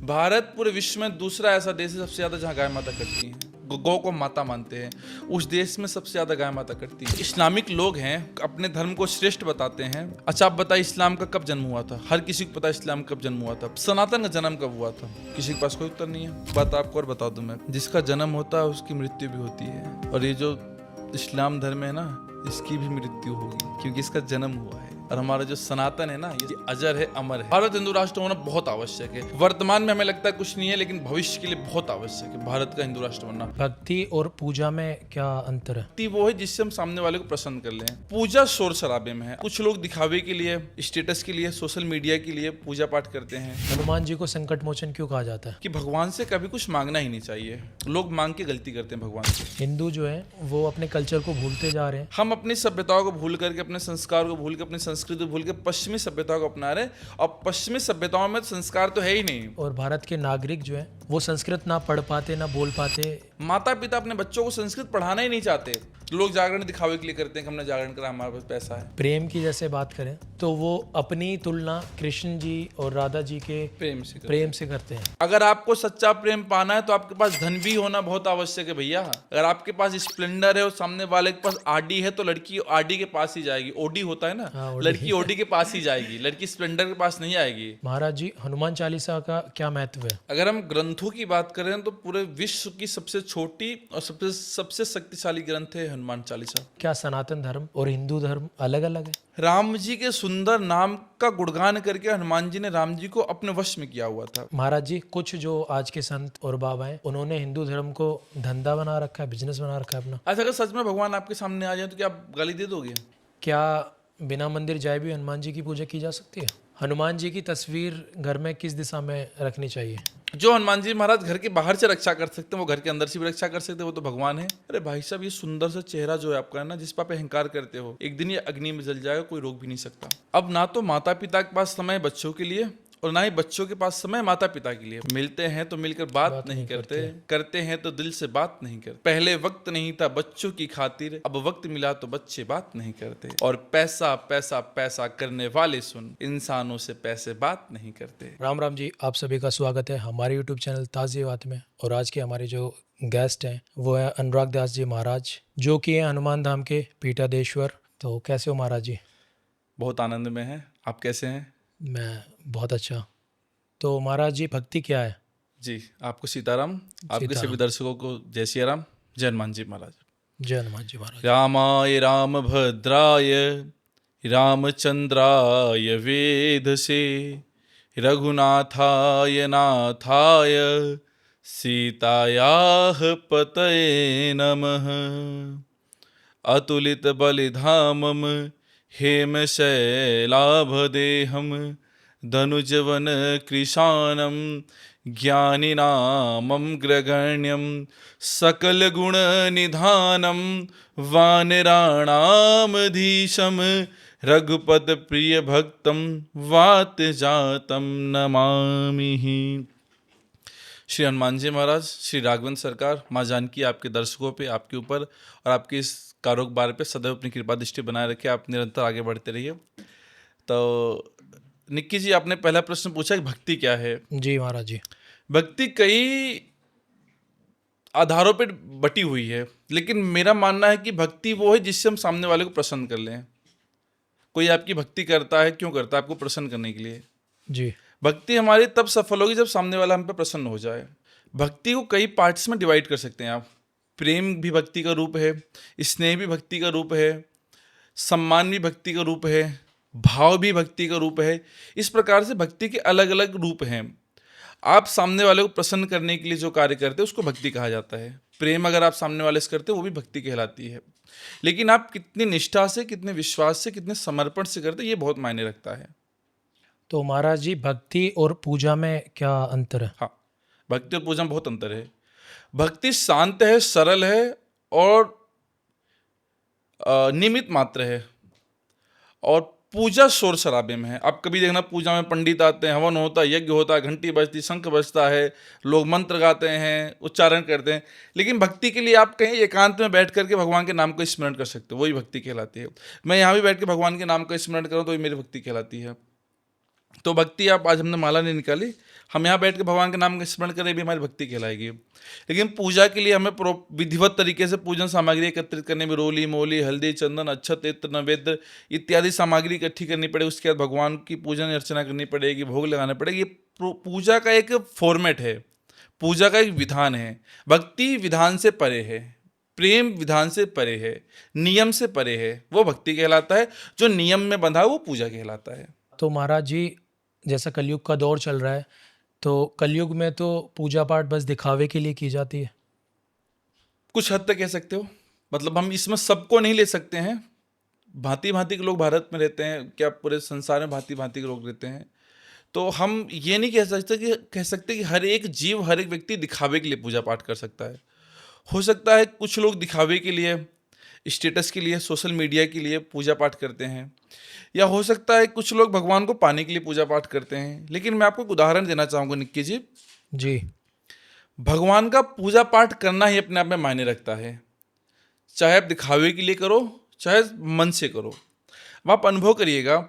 भारत पूरे विश्व में दूसरा ऐसा देश है सबसे ज्यादा जहाँ गाय माता करती हैं। गौ को माता मानते हैं। उस देश में सबसे ज्यादा गाय माता करती है। इस्लामिक लोग हैं, अपने धर्म को श्रेष्ठ बताते हैं। अच्छा आप बताइए, इस्लाम का कब जन्म हुआ था? हर किसी को पता है इस्लाम कब जन्म हुआ था। सनातन का जन्म कब हुआ था? किसी के पास कोई उत्तर नहीं है। बात आपको और बता दूं मैं, जिसका जन्म होता है उसकी मृत्यु भी होती है। और ये जो इस्लाम धर्म है ना, इसकी भी मृत्यु होगी क्योंकि इसका जन्म हुआ है। और हमारा जो सनातन है ना, ये अजर है, अमर है। भारत हिंदू राष्ट्र होना बहुत आवश्यक है। वर्तमान में हमें लगता है कुछ नहीं है, लेकिन भविष्य के लिए बहुत आवश्यक है भारत का हिंदू राष्ट्र बनना। भक्ति और पूजा में क्या अंतर है? भक्ति वो है जिससे हम सामने वाले को प्रसन्न कर लें। पूजा शोर शराबे में है। कुछ लोग दिखावे के लिए, स्टेटस के लिए, सोशल मीडिया के लिए पूजा पाठ करते हैं। हनुमान जी को संकट मोचन क्यों कहा जाता है? कि भगवान से कभी कुछ मांगना ही नहीं चाहिए। लोग मांग के गलती करते हैं भगवान से। हिंदू जो है वो अपने कल्चर को भूलते जा रहे हैं। हम अपनी सभ्यताओं को भूल करके, अपने संस्कार को भूल के, अपनी संस्कृति को भूल के पश्चिमी सभ्यताओं को अपना रहे हैं। और पश्चिमी सभ्यताओं में संस्कार तो है ही नहीं। और भारत के नागरिक जो है वो संस्कृत ना पढ़ पाते ना बोल पाते। माता पिता अपने बच्चों को संस्कृत पढ़ाना ही नहीं चाहते। लोग जागरण दिखावे के लिए करते हैं कि हमने जागरण करा, हमारे पास पैसा है। प्रेम की जैसे बात करें तो वो अपनी तुलना कृष्ण जी और राधा जी के प्रेम से करते हैं। अगर आपको सच्चा प्रेम पाना है तो आपके पास धन भी होना बहुत आवश्यक है भैया। अगर आपके पास स्प्लेंडर है और सामने वाले के पास आरडी है तो लड़की आरडी के पास ही जाएगी। ओडी होता है ना, लड़की ओडी के पास ही जाएगी, लड़की स्प्लेंडर के पास नहीं आएगी। महाराज जी, हनुमान चालीसा का क्या महत्व है? अगर हम ग्रंथों की बात करें तो पूरे विश्व की सबसे छोटी और सबसे शक्तिशाली ग्रंथ है हनुमान चालीसा। क्या सनातन धर्म और हिंदू धर्म अलग अलग है? राम जी के सुंदर नाम का गुणगान करके हनुमान जी ने राम जी को अपने वश में किया हुआ था। महाराज जी, कुछ जो आज के संत और बाबा हैं उन्होंने हिंदू धर्म को धंधा बना रखा है, बिजनेस बना रखा है अपना। अच्छा, अगर सच में भगवान आपके सामने आ जाए तो क्या आप गाली दे दोगे? क्या बिना मंदिर जाए भी हनुमान जी की पूजा की जा सकती है? हनुमान जी की तस्वीर घर में किस दिशा में रखनी चाहिए? जो हनुमान जी महाराज घर के बाहर से रक्षा कर सकते हैं वो घर के अंदर से भी रक्षा कर सकते हैं, वो तो भगवान है। अरे भाई साहब, ये सुंदर सा चेहरा जो है आपका है ना, जिस पर आप अहंकार करते हो, एक दिन ये अग्नि में जल जाएगा, कोई रोक भी नहीं सकता। अब ना तो माता पिता के पास समय बच्चों के लिए और ना ही बच्चों के पास समय माता पिता के लिए। मिलते हैं तो मिलकर बात नहीं करते, करते हैं तो दिल से बात नहीं करते। पहले वक्त नहीं था बच्चों की खातिर, अब वक्त मिला तो बच्चे बात नहीं करते। और पैसा पैसा पैसा करने वाले सुन, इंसानों से पैसे बात नहीं करते। राम राम जी, आप सभी का स्वागत है हमारे यूट्यूब चैनल ताज़ी बात में। और आज के हमारे जो गेस्ट हैं वो है अनुराग दास जी महाराज, जो कि हैं हनुमान धाम के पीठाधीश्वर। तो कैसे हो महाराज जी? बहुत आनंद में है। आप कैसे हैं? मैं बहुत अच्छा। तो महाराज जी, भक्ति क्या है? जी, आपको सीताराम, आपके सभी दर्शकों को जय श्री राम, जय हनुमान जी महाराज। जय हनुमान जी महाराज। रामाय रामभद्राय रामचंद्राय वेधसे रघुनाथाय नाथाय सीतायाः पतये नमः। अतुलित बलिधामम हेमशैलाभदेहं धनुजवन कृशानं ज्ञानिनामग्रगण्यं सकलगुणनिधानं वानराणामधीशं रघुपतप्रियभक्तं वातजातं नमामि। श्री हनुमान जी महाराज, श्री राघवेंद्र सरकार, माँ जानकी आपके दर्शकों पे, आपके ऊपर और आपके इस कारोबार पे सदैव अपनी कृपा दृष्टि बनाए रखे। आप निरंतर आगे बढ़ते रहिए। तो निक्की जी, आपने पहला प्रश्न पूछा कि भक्ति क्या है। जी महाराज जी। भक्ति कई आधारों पर बटी हुई है, लेकिन मेरा मानना है कि भक्ति वो है जिससे हम सामने वाले को प्रसन्न कर लें। कोई आपकी भक्ति करता है, क्यों करता है? आपको प्रसन्न करने के लिए। जी। भक्ति हमारी तब सफल होगी जब सामने वाला हम पे प्रसन्न हो जाए। भक्ति को कई पार्ट्स में डिवाइड कर सकते हैं आप। प्रेम भी भक्ति का रूप है, स्नेह भी भक्ति का रूप है, सम्मान भी भक्ति का रूप है, भाव भी भक्ति का रूप है। इस प्रकार से भक्ति के अलग अलग रूप हैं। आप सामने वाले को प्रसन्न करने के लिए जो कार्य करते हैं उसको भक्ति कहा जाता है। प्रेम अगर आप सामने वाले से करते हो वो भी भक्ति कहलाती है। लेकिन आप कितनी निष्ठा से, कितने विश्वास से, कितने समर्पण से करते हैं, ये बहुत मायने रखता है। तो महाराज जी, भक्ति और पूजा में क्या अंतर है? हाँ, भक्ति और पूजा में बहुत अंतर है। भक्ति शांत है, सरल है और निमित मात्र है। और पूजा शोर शराबे में है। आप कभी देखना, पूजा में पंडित आते हैं, हवन होता है, यज्ञ होता है, घंटी बजती, शंख बजता है, लोग मंत्र गाते हैं, उच्चारण करते हैं। लेकिन भक्ति के लिए आप कहीं एकांत में बैठ करके भगवान के नाम का स्मरण कर सकते हो, वही भक्ति कहलाती है। मैं यहाँ भी बैठ के भगवान के नाम का स्मरण करूँ तो ये मेरी भक्ति कहलाती है। तो भक्ति, आप आज हमने माला नहीं निकाली, हम यहाँ बैठ के भगवान के नाम का स्मरण करें भी हमारी भक्ति कहलाएगी। लेकिन पूजा के लिए हमें विधिवत तरीके से पूजन सामग्री एकत्रित करने में रोली मोली हल्दी चंदन अक्षत इत्र नैवेद्य इत्यादि सामग्री इकट्ठी करनी पड़ेगी। उसके बाद भगवान की पूजन अर्चना करनी पड़ेगी, भोग लगाना पड़ेगा। ये पूजा का एक फॉर्मेट है, पूजा का एक विधान है। भक्ति विधान से परे है, प्रेम विधान से परे है, नियम से परे है, वो भक्ति कहलाता है। जो नियम में बंधा है वो पूजा कहलाता है। तो महाराज जी, जैसा कलयुग का दौर चल रहा है, तो कलयुग में तो पूजा पाठ बस दिखावे के लिए की जाती है। कुछ हद तक कह सकते हो, मतलब हम इसमें सबको नहीं ले सकते हैं। भांति भांति के लोग भारत में रहते हैं, क्या पूरे संसार में भांति भांति के लोग रहते हैं। तो हम ये नहीं कह सकते कि हर एक जीव, हर एक व्यक्ति दिखावे के लिए पूजा पाठ कर सकता है। हो सकता है कुछ लोग दिखावे के लिए, स्टेटस के लिए, सोशल मीडिया के लिए पूजा पाठ करते हैं, या हो सकता है कुछ लोग भगवान को पाने के लिए पूजा पाठ करते हैं। लेकिन मैं आपको एक उदाहरण देना चाहूँगा निक्की जी। जी। भगवान का पूजा पाठ करना ही अपने आप में मायने रखता है। चाहे आप दिखावे के लिए करो, चाहे मन से करो। अब आप अनुभव करिएगा,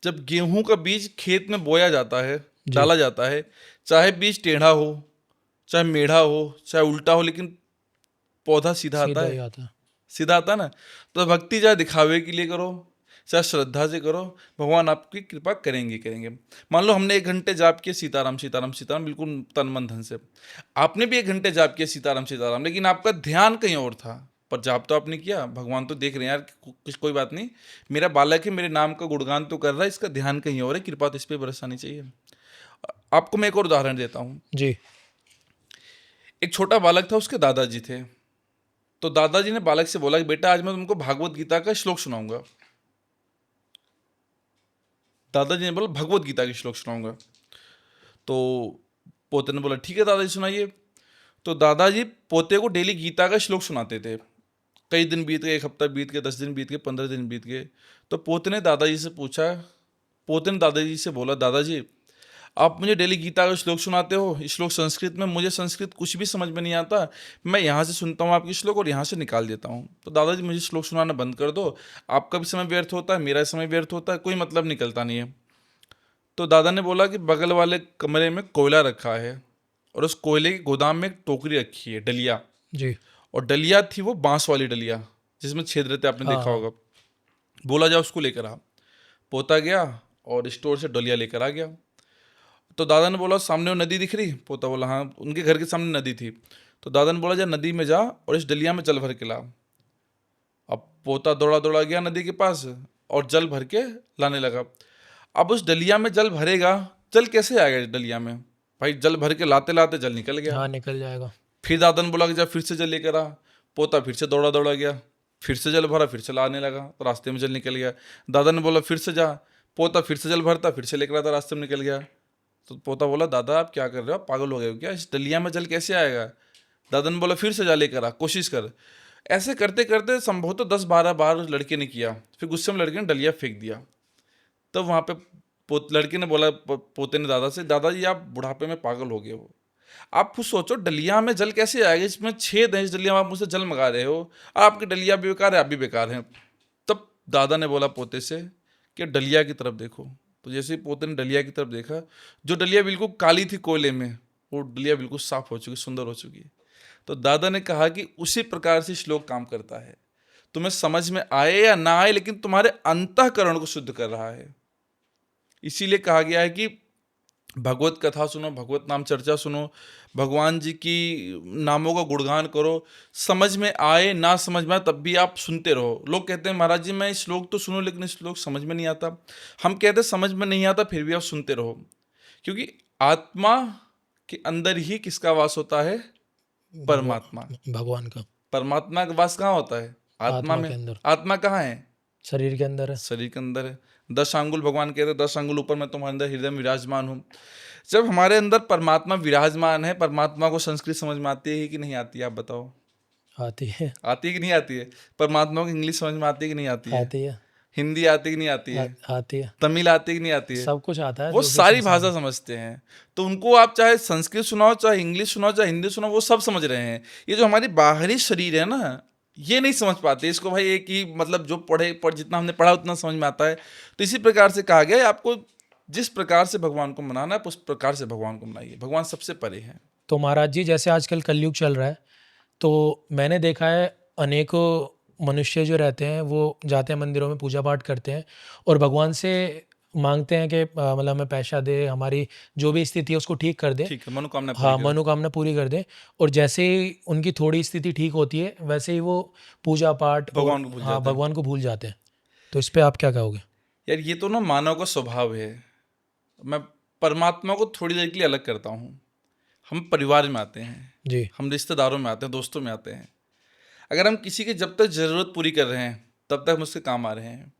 जब गेहूं का बीज खेत में बोया जाता है, डाला जाता है, चाहे बीज टेढ़ा हो, चाहे मेढ़ा हो, चाहे उल्टा हो, लेकिन पौधा सीधा आता ही है, आता है। सीधा आता है ना। तो भक्ति चाहे दिखावे के लिए करो, चाहे श्रद्धा से करो, भगवान आपकी कृपा करेंगे करेंगे। मान लो हमने 1 घंटे जाप किया सीताराम सीताराम सीताराम, बिल्कुल तन मन धन से। आपने भी 1 घंटे जाप किया सीताराम सीताराम, लेकिन आपका ध्यान कहीं और था, पर जाप तो आपने किया। भगवान तो देख रहे हैं यार, कुछ कोई बात नहीं, मेरा बालक है, मेरे नाम का गुणगान तो कर रहा है, इसका ध्यान कहीं और है, कृपा तो इस पर बरसानी चाहिए। आपको मैं एक और उदाहरण देता हूँ जी। एक छोटा बालक था, उसके दादाजी थे। तो दादाजी ने बालक से बोला कि बेटा आज मैं तुमको भागवत गीता का श्लोक सुनाऊंगा। दादाजी ने बोला भगवत गीता के श्लोक सुनाऊंगा। तो पोते ने बोला ठीक है दादाजी सुनाइए। तो दादाजी पोते को डेली गीता का श्लोक सुनाते थे। कई दिन बीत गए, 1 हफ्ता बीत गए, 10 दिन बीत गए, 15 दिन बीत गए। तो पोते ने दादाजी से पूछा, पोते ने दादाजी से बोला दादाजी आप मुझे डेली गीता का श्लोक सुनाते हो, श्लोक संस्कृत में, मुझे संस्कृत कुछ भी समझ में नहीं आता, मैं यहाँ से सुनता हूँ आपके श्लोक और यहाँ से निकाल देता हूँ। तो दादाजी मुझे श्लोक सुनाना बंद कर दो, आपका भी समय व्यर्थ होता है, मेरा समय व्यर्थ होता है, कोई मतलब निकलता नहीं है। तो दादा ने बोला कि बगल वाले कमरे में कोयला रखा है और उस कोयले के गोदाम में एक टोकरी रखी है, डलिया जी। और डलिया थी वो बांस वाली डलिया जिसमें छेद रहते, आपने देखा होगा। बोला जा उसको लेकर आ। पोता गया और स्टोर से डलिया लेकर आ गया। तो दादा ने बोला सामने वो नदी दिख रही? पोता बोला हाँ, उनके घर के सामने नदी थी। तो दादा ने बोला जा नदी में जा और इस डलिया में जल भर के ला। अब पोता दौड़ा दौड़ा गया नदी के पास और जल भर के लाने लगा। अब उस डलिया में जल भरेगा, जल कैसे आएगा इस डलिया में? भाई जल भर के लाते लाते जल निकल गया। हाँ, निकल जाएगा। फिर दादा ने बोला कि जा फिर से जल लेकर आ। पोता फिर से दौड़ा दौड़ा गया, फिर से जल भरा, फिर से लाने लगा, तो रास्ते में जल निकल गया। दादा ने बोला फिर से जा। पोता फिर से जल भरता, फिर से लेकर आता, रास्ते में निकल गया। तो पोता बोला दादा आप क्या कर रहे हो, आप पागल हो गए हो क्या, इस डलिया में जल कैसे आएगा? दादा ने बोला फिर से जा लेकर आ, कोशिश कर। ऐसे करते करते संभवतः 10-12 बार उस लड़के ने किया। फिर गुस्से में लड़के ने डलिया फेंक दिया। तब वहाँ पे लड़के ने बोला पोते ने दादा से, दादाजी आप बुढ़ापे में पागल हो गए हो, आप खुद सोचो डलिया में जल कैसे आएगा, इसमें छेद है, इस डलिया में आप मुझसे जल मंगा रहे हो, आपकी डलिया भी बेकार है, आप भी बेकार हैं। तब दादा ने बोला पोते से कि डलिया की तरफ देखो। तो जैसे ही पोते ने डलिया की तरफ देखा, जो डलिया बिल्कुल काली थी कोयले में, वो डलिया बिल्कुल साफ हो चुकी, सुंदर हो चुकी। तो दादा ने कहा कि उसी प्रकार से श्लोक काम करता है, तुम्हें समझ में आए या ना आए, लेकिन तुम्हारे अंतःकरण को शुद्ध कर रहा है। इसीलिए कहा गया है कि भगवत कथा सुनो, भगवत नाम चर्चा सुनो, भगवान जी की नामों का गुणगान करो, समझ में आए ना समझ में आए तब भी आप सुनते रहो। लोग कहते हैं महाराज जी मैं श्लोक तो सुनूं लेकिन श्लोक समझ में नहीं आता। हम कहते हैं समझ में नहीं आता फिर भी आप सुनते रहो, क्योंकि आत्मा के अंदर ही किसका वास होता है? परमात्मा, भगवान का। परमात्मा का वास कहाँ होता है? आत्मा के में। अंदर। आत्मा कहाँ है? शरीर के अंदर है। शरीर के अंदर है। 10 अंगुल भगवान कहते हैं 10 अंगुल ऊपर मैं तुम्हारे अंदर हृदय में विराजमान हूँ। जब हमारे अंदर परमात्मा विराजमान है, परमात्मा को संस्कृत समझ में आती है कि नहीं आती है? आप बताओ। आती है। आती है कि नहीं आती है? परमात्मा को इंग्लिश समझ में आती है कि नहीं आती है? आती है। हिंदी आती है कि नहीं आती है? आती है। तमिल आती है कि नहीं आती है? सब कुछ आता है। वो जो भी सारी संसार भाषा समझते हैं। तो उनको आप चाहे संस्कृत सुनाओ, चाहे इंग्लिश सुनाओ, चाहे हिंदी सुनाओ, वो सब समझ रहे हैं। ये जो हमारी बाहरी शरीर है ना, ये नहीं समझ पाते इसको। भाई एक ही मतलब जो जितना हमने पढ़ा उतना समझ में आता है। तो इसी प्रकार से कहा गया है आपको जिस प्रकार से भगवान को मनाना है उस प्रकार से भगवान को मनाइए। भगवान सबसे परे है। तो महाराज जी, जैसे आजकल कलयुग चल रहा है, तो मैंने देखा है अनेकों मनुष्य जो रहते हैं वो जाते हैं मंदिरों में, पूजा पाठ करते हैं और भगवान से मांगते हैं कि मतलब हमें पैसा दे, हमारी जो भी स्थिति है उसको ठीक कर दे। ठीक है, मनोकामना पूरी हाँ, करो। मनोकामना पूरी कर दे। और जैसे ही उनकी थोड़ी स्थिति ठीक होती है वैसे ही वो पूजा पाठ और भगवान को भूल हाँ, जाते हैं। भगवान को भूल जाते हैं। तो इस पे आप क्या कहोगे? यार ये तो ना मानव का स्वभाव है। मैं परमात्मा को थोड़ी देर के लिए अलग करता हूँ। हम परिवार में आते हैं, जी। हम रिश्तेदारों में आते हैं, दोस्तों में आते हैं। अगर हम किसी की जब तक ज़रूरत पूरी कर रहे हैं तब तक हम उसके काम आ रहे हैं।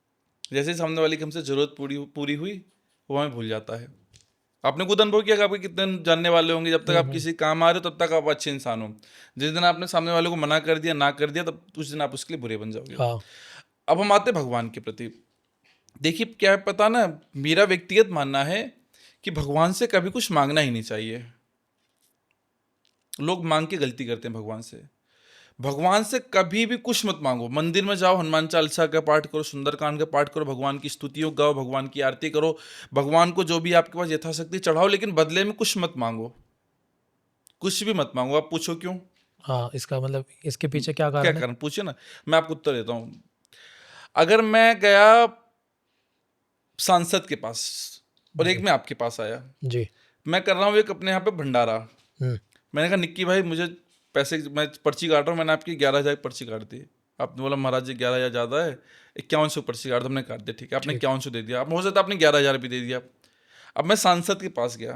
जैसे ही सामने वाले की हमसे ज़रूरत पूरी हुई, वो हमें भूल जाता है। आपने खुद अनुभव किया कि आपके कितने जानने वाले होंगे, जब तक आप किसी काम आ रहे हो तब तक आप अच्छे इंसान हो। जिस दिन आपने सामने वाले को मना कर दिया, ना कर दिया, तब उस दिन आप उसके लिए बुरे बन जाओगे। हाँ। अब हम आते हैं भगवान के प्रति। देखिए क्या है पता ना, मेरा व्यक्तिगत मानना है कि भगवान से कभी कुछ मांगना ही नहीं चाहिए। लोग मांग के गलती करते हैं भगवान से। भगवान से कभी भी कुछ मत मांगो। मंदिर में जाओ, हनुमान चालीसा का पाठ करो, सुंदरकांड का पाठ करो, भगवान की स्तुतियों गाओ, भगवान की आरती करो, भगवान को जो भी आपके पास यथाशक्ति चढ़ाओ, लेकिन बदले में कुछ मत मांगो। कुछ भी मत मांगो। आप पूछो क्यों? हाँ, इसका मतलब इसके पीछे क्या क्या कारण है? कारण पूछिए ना, मैं आपको उत्तर देता हूँ। अगर मैं गया सांसद के पास और एक मैं आपके पास आया, जी। मैं कर रहा हूँ एक अपने यहाँ पे भंडारा। हम्म। मैंने कहा निक्की भाई मुझे पैसे, मैं पर्ची काट रहा हूँ, मैंने आपकी 11,000 की पर्ची काट दी। आपने बोला महाराज जी 11,000 ज़्यादा है, 5100 पर्ची काट दो। हमने काट दिया, ठीक है, आपने 5100 दे दिया। अब हो सकता है आपने 11,000 भी दे दिया। अब मैं सांसद के पास गया,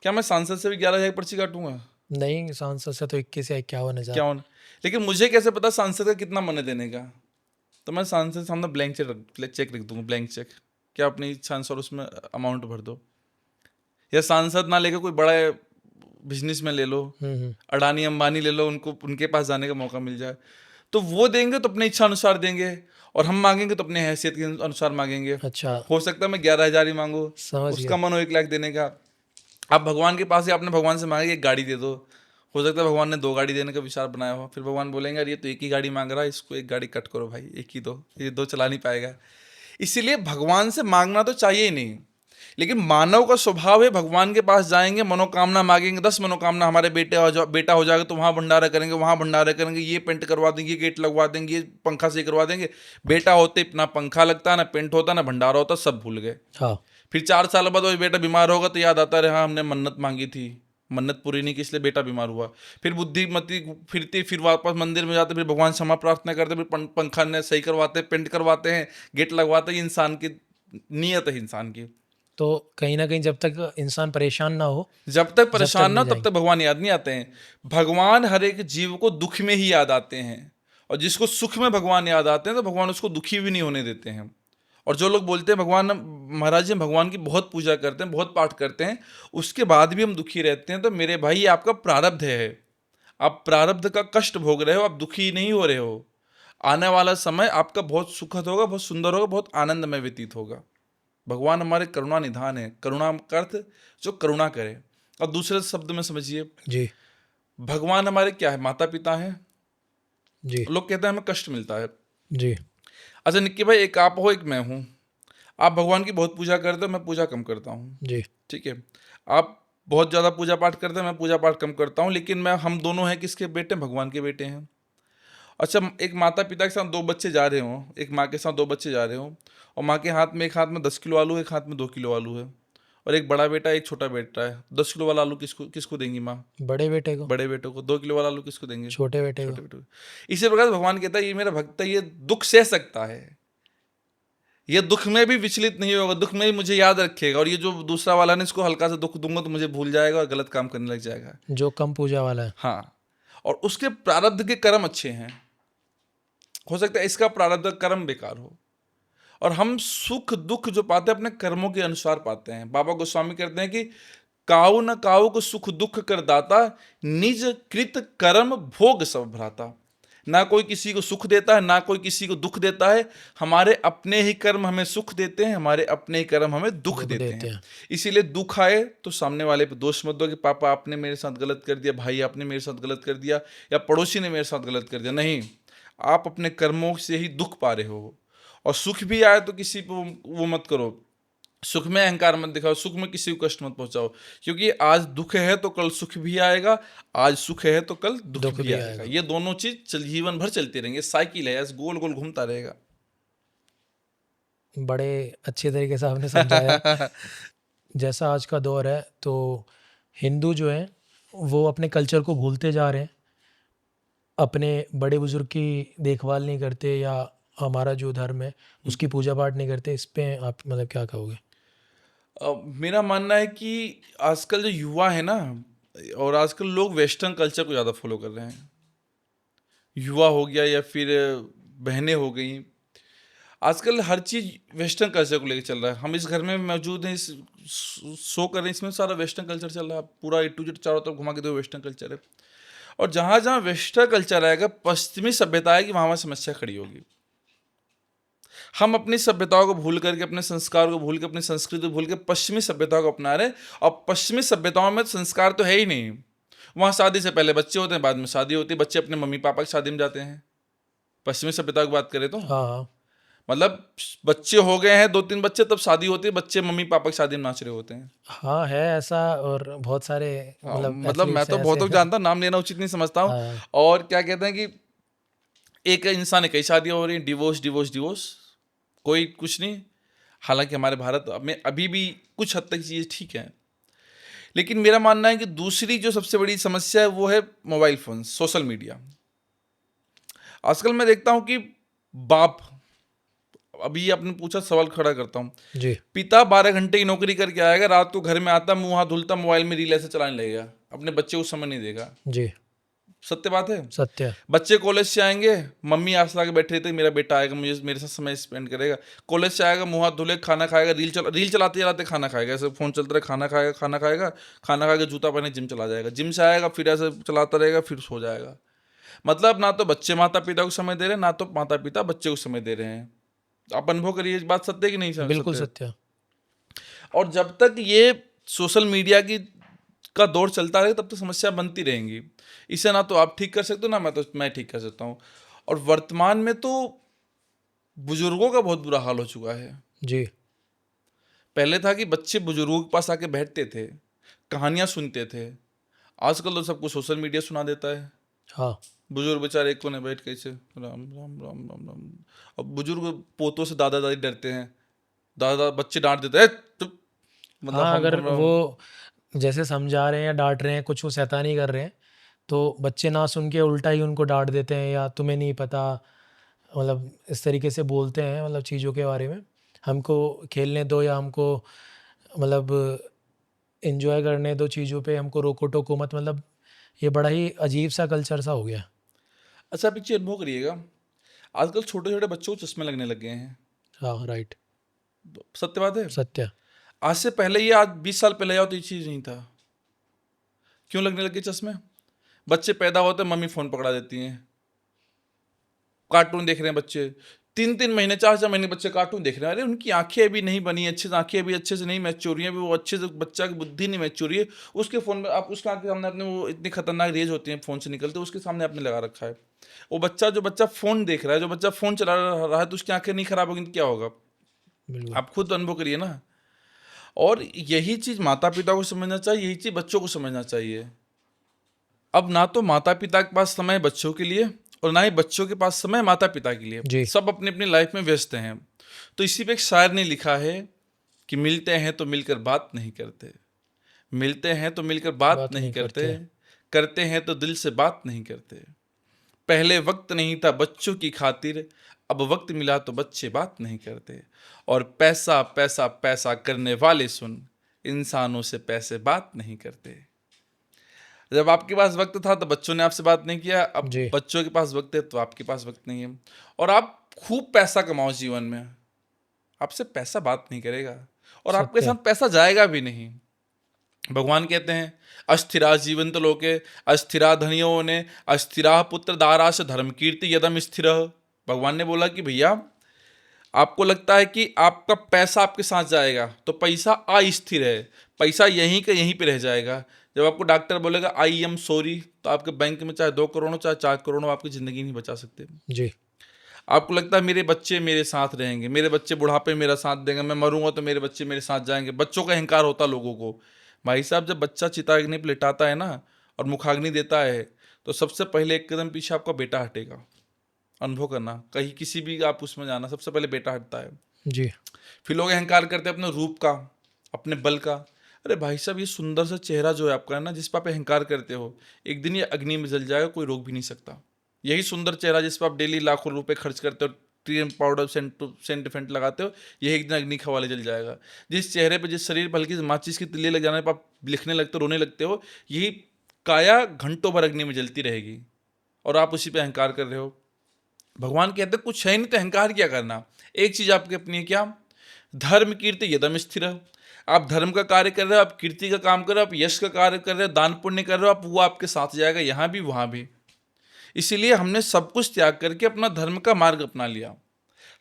क्या मैं सांसद से भी 11,000 की पर्ची काटूंगा? नहीं, सांसद से तो 21 या 51 हज़ार। 51। लेकिन मुझे कैसे पता सांसद का कितना मन है देने का? तो मैं सांसद के सामने ब्लैंक चेक रख दूंगा, ब्लैंक चेक। क्या अपनी इच्छा अनुसार उसमें अमाउंट भर दो। या सांसद ना लेकर कोई बड़ा बिजनेस में ले लो, अडानी अंबानी ले लो, उनको उनके पास जाने का मौका मिल जाए, तो वो देंगे तो अपनी इच्छा अनुसार देंगे, और हम मांगेंगे तो अपने हैसियत के अनुसार मांगेंगे। अच्छा, हो सकता है मैं 11,000 ही मांगू, समझ उसका गया। मन हो 1 लाख देने का। आप भगवान के पास ही आपने भगवान से मांगा कि एक गाड़ी दे दो, हो सकता है भगवान ने 2 गाड़ी देने का विचार बनाया हो। फिर भगवान बोलेंगे अरे ये तो एक ही गाड़ी मांग रहा है, इसको एक गाड़ी कट करो भाई, एक ही दो, ये 2 चला नहीं पाएगा। इसीलिए भगवान से मांगना तो चाहिए ही नहीं। लेकिन मानव का स्वभाव है, भगवान के पास जाएंगे, मनोकामना मांगेंगे, 10 मनोकामना, हमारे बेटा हो जाएगा तो वहाँ भंडारा करेंगे, वहाँ भंडारा करेंगे, ये पेंट करवा देंगे, ये गेट लगवा देंगे, ये पंखा सही करवा देंगे। बेटा होते ना पंखा लगता, ना पेंट होता, ना भंडारा होता, सब भूल गए। हाँ। फिर 4 साल बाद वो बेटा बीमार होगा तो याद आता है, हाँ हमने मन्नत मांगी थी, मन्नत पूरी नहीं की इसलिए बेटा बीमार हुआ। फिर बुद्धिमती फिरती, फिर वापस मंदिर में जाते, फिर भगवान से क्षमा प्रार्थना करते, फिर पंखा ने सही करवाते, पेंट करवाते हैं, गेट लगवाते हैं। ये इंसान की नीयत है, इंसान की। तो कहीं ना कहीं जब तक इंसान परेशान ना हो, जब तक परेशान ना हो नहीं तब तक भगवान याद नहीं आते हैं। भगवान हर एक जीव को दुख में ही याद आते हैं, और जिसको सुख में भगवान याद आते हैं तो भगवान उसको दुखी भी नहीं होने देते हैं। और जो लोग बोलते हैं भगवान, महाराज जी भगवान की बहुत पूजा करते हैं, बहुत पाठ करते हैं, उसके बाद भी हम दुखी रहते हैं, तो मेरे भाई ये आपका प्रारब्ध है। आप प्रारब्ध का कष्ट भोग रहे हो, आप दुखी नहीं हो रहे हो। आने वाला समय आपका बहुत सुखद होगा, बहुत सुंदर होगा, बहुत आनंदमय व्यतीत होगा। भगवान हमारे करुणा निधान है। करुणा का अर्थ जो करुणा करे। और दूसरे शब्द में समझिए, जी। भगवान हमारे क्या है? माता पिता हैं। जी। लोग कहते हैं हमें कष्ट मिलता है। जी। अच्छा निक्की भाई, एक आप हो एक मैं हूँ। आप भगवान की बहुत पूजा करते हो, मैं पूजा कम करता हूँ, जी। ठीक है। आप बहुत ज़्यादा पूजा पाठ करते हैं, मैं पूजा पाठ कम करता हूँ, लेकिन हम दोनों हैं किसके बेटे? भगवान के बेटे हैं। अच्छा, एक माता पिता के साथ 2 बच्चे जा रहे हों, एक माँ के साथ 2 बच्चे जा रहे हों, और माँ के हाथ में, एक हाथ में 10 किलो आलू है, एक हाथ में 2 किलो आलू है, और एक बड़ा बेटा एक छोटा बेटा है। 10 किलो वाला आलू किसको किसको देंगी माँ? बड़े बेटे को। बड़े बेटे को। 2 किलो वाला आलू किसको देंगे? छोटे बेटे छोटे को। बेटे को। इसी प्रकार भगवान कहता है ये मेरा भक्त है, ये दुख सह सकता है, ये दुख में भी विचलित नहीं होगा, दुख में भी मुझे याद रखेगा। और ये जो दूसरा वाला है, इसको हल्का सा दुख दूंगा तो मुझे भूल जाएगा और गलत काम करने लग जाएगा। जो कम पूजा वाला है। हाँ, और उसके प्रारब्ध के कर्म अच्छे हैं, हो सकता है इसका प्रारब्ध कर्म बेकार हो। और हम सुख दुख जो पाते हैं अपने कर्मों के अनुसार पाते हैं। बाबा गोस्वामी कहते हैं कि काऊ न काऊ को सुख दुख कर दाता, निज कृत कर्म भोग सब भ्राता। ना कोई किसी को सुख देता है, ना कोई किसी को दुख देता है। हमारे अपने ही कर्म हमें सुख देते हैं, हमारे अपने ही कर्म हमें दुख देते हैं। इसीलिए दुख आए तो सामने वाले पे दोष मत दो कि पापा आपने मेरे साथ गलत कर दिया, भाई आपने मेरे साथ गलत कर दिया, या पड़ोसी ने मेरे साथ गलत कर दिया। नहीं, आप अपने कर्मों से ही दुख पा रहे हो। और सुख भी आए तो किसी को वो मत करो सुख में अहंकार मत दिखाओ, सुख में किसी को कष्ट मत पहुंचाओ, क्योंकि आज दुख है तो कल सुख भी आएगा, आज सुख है तो कल दुख दुख भी भी आएगा। आएगा। ये दोनों चीज जीवन भर चलती रहेंगे, साइकिल है, ऐसे गोल गोल घूमता रहेगा। बड़े अच्छे तरीके से आपने समझाया। जैसा आज का दौर है तो हिंदू जो हैं वो अपने कल्चर को भूलते जा रहे हैं, अपने बड़े बुजुर्ग की देखभाल नहीं करते, या हमारा जो धर्म है उसकी पूजा पाठ नहीं करते। इस पे आप मतलब क्या कहोगे? मेरा मानना है कि आजकल जो युवा है ना, और आजकल लोग वेस्टर्न कल्चर को ज़्यादा फॉलो कर रहे हैं। युवा हो गया या फिर बहनें हो गई, आजकल हर चीज़ वेस्टर्न कल्चर को लेकर चल रहा है। हम इस घर में मौजूद हैं, इस शो कर रहे हैं, इसमें सारा वेस्टर्न कल्चर चल रहा है। पूरा ए टू जेड चारों तरफ घुमा के दो वेस्टर्न कल्चर है। और जहाँ जहाँ वेस्टर्न कल्चर आएगा, पश्चिमी सभ्यता आएगी, वहाँ वहाँ समस्या खड़ी होगी। हम अपनी सभ्यताओं को भूल करके, अपने संस्कार को भूल के, अपनी संस्कृति को भूल के पश्चिमी सभ्यताओं को अपना रहे हैं। और पश्चिमी सभ्यताओं में संस्कार तो है ही नहीं। वहाँ शादी से पहले बच्चे होते हैं, बाद में शादी होती है, बच्चे अपने मम्मी पापा की शादी में जाते हैं। पश्चिमी सभ्यता की बात करें तो हाँ, मतलब बच्चे हो गए हैं 2-3 बच्चे, तब शादी होती है, बच्चे मम्मी पापा की शादी में नाच रहे होते हैं। हाँ, है ऐसा। और बहुत सारे हाँ, मतलब मतलब मैं एथलीट्स तो हैं बहुतों ऐसे। को जानता हूँ, नाम लेना उचित नहीं समझता हूँ। हाँ, और क्या कहते हैं कि एक इंसान है, कई शादियाँ हो रही हैं, डिवोर्स डिवोर्स डिवोर्स, कोई कुछ नहीं। हालांकि हमारे भारत में अभी भी कुछ हद तक चीज़ें ठीक हैं, लेकिन मेरा मानना है कि दूसरी जो सबसे बड़ी समस्या है वो है मोबाइल फोन, सोशल मीडिया। आजकल मैं देखता हूँ कि बाप, अभी आपने पूछा सवाल खड़ा करता हूँ, जी, पिता 12 घंटे की नौकरी करके आएगा, रात को घर में आता, मुंह हाथ धुलता, मोबाइल में रील ऐसे चलाने लगेगा, अपने बच्चे को समय नहीं देगा। जी, सत्य बात है। सत्य। बच्चे कॉलेज से आएंगे, मम्मी आस लगा के बैठे रहते, मेरा बेटा आएगा, मुझे मेरे साथ समय स्पेंड करेगा। कॉलेज से आएगा, मुंह हाथ धुले, खाना खाएगा, रील चलाते चलाते खाना खाएगा, ऐसे फोन चलता रहे, खाना खाएगा, खाना खाएगा, खाना खा के जूता पहने जिम चला जाएगा, जिम से आएगा फिर ऐसे चलाता रहेगा, फिर सो जाएगा। मतलब ना तो बच्चे माता पिता को समय दे रहे हैं, ना तो माता पिता बच्चे को समय दे रहे हैं। आप अनुभव करिए, इस बात सत्य है कि नहीं बिल्कुल सत्य? सत्य। और जब तक ये सोशल मीडिया की का दौर चलता रहेगा, तब तक समस्या बनती रहेंगी। इसे ना तो आप ठीक कर सकते हो, ना मैं ठीक कर सकता हूँ। और वर्तमान में तो बुजुर्गों का बहुत बुरा हाल हो चुका है। जी, पहले था कि बच्चे बुजुर्गों के पास आके बैठते थे, कहानियां सुनते थे। आजकल तो सबको सोशल मीडिया सुना देता है। हाँ, बुजुर्ग बेचारे एक कोने बैठ के ऐसे राम राम राम राम राम। अब बुजुर्ग पोतों से दादा दादी डरते हैं, दादा बच्चे डांट देते हैं, चुप। मतलब हाँ, अगर हम वो जैसे समझा रहे हैं या डांट रहे हैं, कुछ वो शैतानी कर रहे हैं, तो बच्चे ना सुन के उल्टा ही उनको डांट देते हैं, या तुम्हें नहीं पता, मतलब इस तरीके से बोलते हैं, मतलब चीज़ों के बारे में। हमको खेलने दो, या हमको मतलब एंजॉय करने दो चीज़ों पे, हमको रोको टोको मत। मतलब ये बड़ा ही अजीब सा कल्चर सा हो गया। अच्छा, आप एक चीज अनुभव करिएगा, आजकल छोटे छोटे बच्चों को चश्मे लगने लग गए हैं। हाँ, राइट, सत्य बात है। सत्य। आज से पहले, ये आज 20 साल पहले आओ तो ये चीज़ नहीं था। क्यों लगने लगे चश्मे? बच्चे पैदा होते मम्मी फ़ोन पकड़ा देती हैं, कार्टून देख रहे हैं बच्चे, 3-3 महीने 4-4 महीने बच्चे कार्टून देख रहे हैं। अरे उनकी आंखें अभी नहीं बनी अच्छे से, आंखें अभी अच्छे से नहीं मैच्योर हुई हैं, अभी वो अच्छे से, बच्चा की बुद्धि नहीं मैच्योर हुई है। उसके फ़ोन में आप, उसके आंख के सामने अपने, वो इतनी खतरनाक रेज होती हैं फ़ोन से निकलते, उसके सामने आपने लगा रखा है। वो बच्चा, जो बच्चा फ़ोन देख रहा है, जो बच्चा फ़ोन चला रहा है, तो उसकी आंखें नहीं खराब होगी तो क्या होगा? बिल्कुल। आप खुद अनुभव करिए ना। और यही चीज़ माता पिता को समझना चाहिए, यही चीज़ बच्चों को समझना चाहिए। अब ना तो माता पिता के पास समय है बच्चों के लिए, और ना ही बच्चों के पास समय है माता पिता के लिए। जी, सब अपनी अपनी लाइफ में व्यस्त हैं। तो इसी पे एक शायर ने लिखा है कि मिलते हैं तो मिलकर बात नहीं करते, मिलते हैं तो मिलकर बात बात नहीं नहीं करते, करते। करते हैं तो दिल से बात नहीं करते। पहले वक्त नहीं था बच्चों की खातिर, अब वक्त मिला तो बच्चे बात नहीं करते। और पैसा पैसा पैसा करने वाले सुन, इंसानों से पैसे बात नहीं करते। जब आपके पास वक्त था तो बच्चों ने आपसे बात नहीं किया, अब जी, बच्चों के पास वक्त है तो आपके पास वक्त नहीं है। और आप खूब पैसा कमाओ जीवन में, आपसे पैसा बात नहीं करेगा, और आपके सत्य। साथ पैसा जाएगा भी नहीं। भगवान कहते हैं, अस्थिरा जीवंत लोके अस्थिरा धनियो ने अस्थिरा पुत्र दाराश धर्म कीर्ति यदम स्थिर। भगवान ने बोला कि भैया, आपको लगता है कि आपका पैसा आपके साथ जाएगा, तो पैसा अस्थिर है, पैसा यहीं का यहीं पे रह जाएगा। जब आपको डॉक्टर बोलेगा आई एम सॉरी, तो आपके बैंक में चाहे 2 करोड़ हो चाहे 4 करोड़ हो, आपकी ज़िंदगी नहीं बचा सकते। जी, आपको लगता है मेरे बच्चे मेरे साथ रहेंगे, मेरे बच्चे बुढ़ापे मेरा साथ देंगे, मैं मरूंगा तो मेरे बच्चे मेरे साथ जाएंगे, बच्चों का अहंकार होता लोगों को। भाई साहब, जब बच्चा चिताग्नि पे लिटाता है ना और मुखाग्नि देता है, तो सबसे पहले एक कदम पीछे आपका बेटा हटेगा। अनुभव करना, कहीं किसी भी आप उसमें जाना, सबसे पहले बेटा हटता है। जी। फिर लोग अहंकार करते हैं अपने रूप का, अपने बल का। अरे भाई साहब, ये सुंदर सा चेहरा जो है आपका, है ना, जिस पर आप अहंकार करते हो, एक दिन ये अग्नि में जल जाएगा, कोई रोक भी नहीं सकता। यही सुंदर चेहरा जिस पर आप डेली लाखों रुपए खर्च करते हो, क्रीम पाउडर सेंट फेंट लगाते हो, यही एक दिन अग्नि के हवाले जल जाएगा। जिस चेहरे पे, जिस शरीर पर हल्की सी माचिस की तिल्ली लग जाने पर आप लिखने लगते हो, रोने लगते हो, यही काया घंटों भर अग्नि में जलती रहेगी और आप उसी पे अहंकार कर रहे हो। भगवान कहते हैं कुछ है नहीं तो अहंकार क्या करना। एक चीज आपकी अपनी है, क्या? धर्म कीर्ति यदम स्थिर। आप धर्म का कार्य कर रहे हो, आप कीर्ति का काम कर रहे हो, आप यश का कार्य कर रहे हो, दान पुण्य कर रहे हो, आप वो आपके साथ जाएगा, यहाँ भी वहाँ भी। इसीलिए हमने सब कुछ त्याग करके अपना धर्म का मार्ग अपना लिया।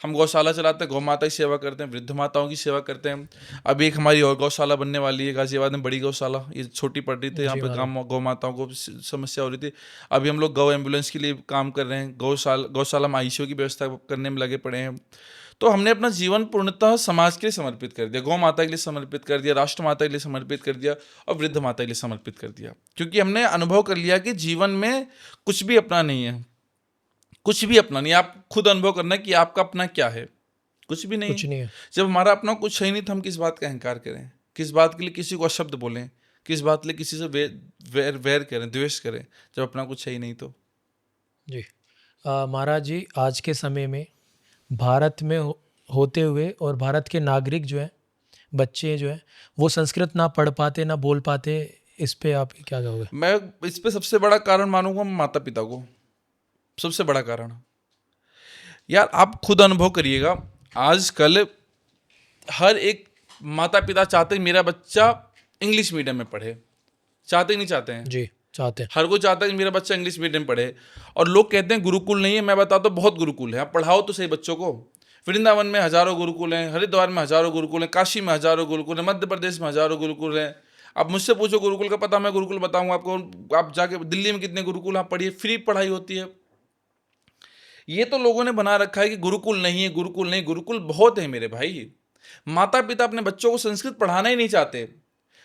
हम गौशाला चलाते हैं, गौ माता की सेवा करते हैं, वृद्ध माताओं की सेवा करते हैं। अभी एक हमारी और गौशाला बनने वाली है गाजियाबाद में, बड़ी गौशाला, ये छोटी पड़ रही थी, यहाँ जी पे महाराज। गौ माताओं को समस्या हो रही थी। अभी हम लोग गौ एम्बुलेंस के लिए काम कर रहे हैं, गौशाला में आईसीयू की व्यवस्था करने में लगे पड़े हैं। तो हमने अपना जीवन पूर्णतः समाज के लिए समर्पित कर दिया, गौ माता के लिए समर्पित कर दिया, राष्ट्र माता के लिए समर्पित कर दिया और वृद्ध माता के लिए समर्पित कर दिया। क्योंकि हमने अनुभव कर लिया कि जीवन में कुछ भी अपना नहीं है, कुछ भी अपना नहीं। आप खुद अनुभव करना कि आपका अपना क्या है, कुछ भी नहीं। कुछ नहीं है। जब हमारा अपना कुछ है ही नहीं तो हम किस बात का अहंकार करें, किस बात के लिए किसी को अशब्द बोलें, किस बात के लिए किसी से वैर करें, द्वेष करें, जब अपना कुछ है ही नहीं तो। जी। महाराज जी, आज के समय में भारत में होते हुए और भारत के नागरिक जो हैं, बच्चे जो हैं, वो संस्कृत ना पढ़ पाते ना बोल पाते, इस पे आप क्या कहोगे? मैं इस पे सबसे बड़ा कारण मानूंगा माता पिता को, सबसे बड़ा कारण। यार आप खुद अनुभव करिएगा, आजकल हर एक माता पिता चाहते हैं मेरा बच्चा इंग्लिश मीडियम में पढ़े, चाहते ही नहीं चाहते हैं? जी, चाहते हैं। हर कोई चाहता है कि मेरा बच्चा इंग्लिश मीडियम पढ़े। और लोग कहते हैं गुरुकुल नहीं है, मैं बताता हूँ बहुत गुरुकुल है, आप पढ़ाओ तो सही बच्चों को। वृंदावन में हजारों गुरुकुल हैं, हरिद्वार में हजारों गुरुकुल हैं, काशी में हजारों गुरुकुल हैं, मध्य प्रदेश में हजारों गुरुकुल हैं। आप मुझसे पूछो गुरुकुल का पता, मैं गुरुकुल बताऊंगा आपको। आप जाके दिल्ली में कितने गुरुकुल आप पढ़िए, फ्री पढ़ाई होती है। ये तो लोगों ने बना रखा है कि गुरुकुल नहीं है, गुरुकुल नहीं। गुरुकुल बहुत है मेरे भाई। माता पिता अपने बच्चों को संस्कृत पढ़ाना ही नहीं चाहते।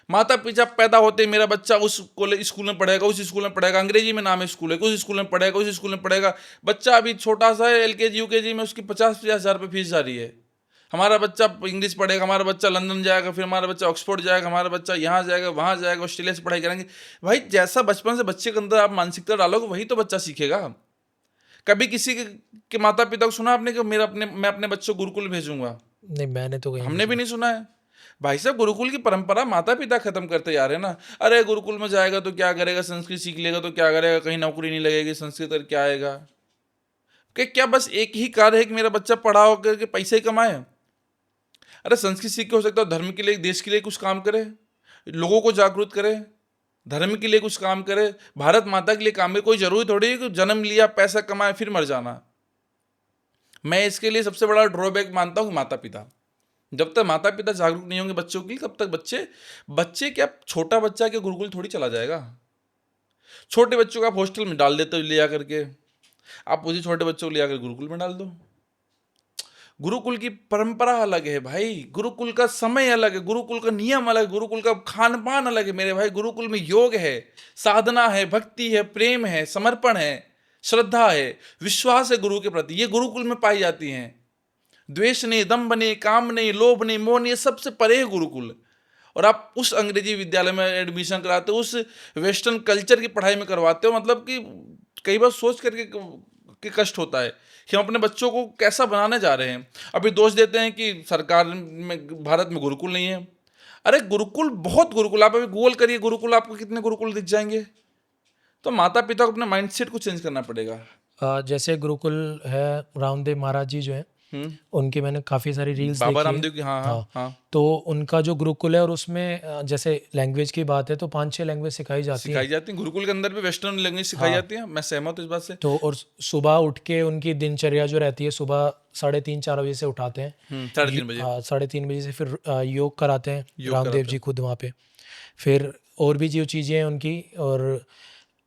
माता पिता पैदा होते मेरा बच्चा उस स्कूल में पढ़ेगा, उस स्कूल में पढ़ेगा, अंग्रेजी में नाम है स्कूल है, उस स्कूल में पढ़ेगा, उस स्कूल में पढ़ेगा। बच्चा अभी छोटा सा है, एलकेजी यूकेजी में, उसकी 50-50 हज़ार रुपये फीस जा रही है। हमारा बच्चा इंग्लिश पढ़ेगा, हमारा बच्चा लंदन जाएगा, फिर हमारा बच्चा ऑक्सफोर्ड जाएगा, हमारा बच्चा यहाँ जाएगा, वहाँ जाएगा, ऑस्ट्रेलिया से पढ़ाई करेंगे। भाई जैसा बचपन से बच्चे के अंदर आप मानसिकता डालोगे वही तो बच्चा सीखेगा। कभी किसी के माता पिता को सुना आपने कि मैं अपने बच्चों को गुरुकुल भेजूंगा? नहीं, मैंने तो कहीं हमने भी नहीं सुना है। भाई साहब, गुरुकुल की परंपरा माता पिता खत्म करते जा रहे हैं ना। अरे गुरुकुल में जाएगा तो क्या करेगा, संस्कृत सीख लेगा तो क्या करेगा, कहीं नौकरी नहीं लगेगी, संस्कृत कर क्या आएगा? क्या बस एक ही कार्य है कि मेरा बच्चा पढ़ा होकर के पैसे ही कमाए? अरे संस्कृत सीख के हो सकता है धर्म के लिए, देश के लिए कुछ काम करे, लोगों को जागरूक करे, धर्म के लिए कुछ काम करे, भारत माता के लिए काम करे। कोई जरूरी थोड़ी है कि जन्म लिया, पैसा कमाए, फिर मर जाना। मैं इसके लिए सबसे बड़ा ड्रॉबैक मानता हूँ माता पिता। जब तक माता पिता जागरूक नहीं होंगे बच्चों के लिए, तब तक बच्चे क्या, छोटा बच्चा क्या गुरुकुल थोड़ी चला जाएगा? छोटे बच्चों को आप हॉस्टल में डाल देते हो ले आकर के, आप उसी छोटे बच्चों को ले आकर गुरुकुल में डाल दो। गुरुकुल की परंपरा अलग है भाई, गुरुकुल का समय अलग है, गुरुकुल का नियम अलग है, गुरुकुल का खान पान अलग है मेरे भाई। गुरुकुल में योग है, साधना है, भक्ति है, प्रेम है, समर्पण है, श्रद्धा है, विश्वास है गुरु के प्रति। ये गुरुकुल में पाई जाती हैं। द्वेष नहीं, दंभ नहीं, काम नहीं, लोभ नहीं, मोह नहीं, सबसे परे है गुरुकुल। और आप उस अंग्रेजी विद्यालय में एडमिशन कराते हो, उस वेस्टर्न कल्चर की पढ़ाई में करवाते हो। मतलब कि कई बार सोच करके कि कष्ट होता है कि हम अपने बच्चों को कैसा बनाने जा रहे हैं। अभी दोष देते हैं कि सरकार में, भारत में गुरुकुल नहीं है। अरे गुरुकुल, बहुत गुरुकुल, आप अभी गूगल करिए गुरुकुल, आपको कितने गुरुकुल दिख जाएंगे। तो माता पिता को अपने माइंडसेट को चेंज करना पड़ेगा। जैसे गुरुकुल है, रामदेव महाराज जी जो हैं, उनकी मैंने काफ़ी सारी रील्स बाबा देखी है। रामदेव की, हाँ हाँ हाँ, तो उनका जो गुरुकुल है और उसमें जैसे लैंग्वेज की बात है तो 5-6 लैंग्वेज सिखाई जाती है। सिखाई जाती है। गुरुकुल के अंदर भी वेस्टर्न लैंग्वेज सिखाई जाती है, मैं सहमत हूँ इस बात से। तो और सुबह उठ के उनकी दिनचर्या जो रहती है, सुबह 3:30-4 बजे से उठाते हैं। 3:30 बजे 3:30 बजे से फिर योग कराते हैं योग रामदेव कराते जी खुद वहाँ पे। फिर और भी जो चीज़ें हैं उनकी, और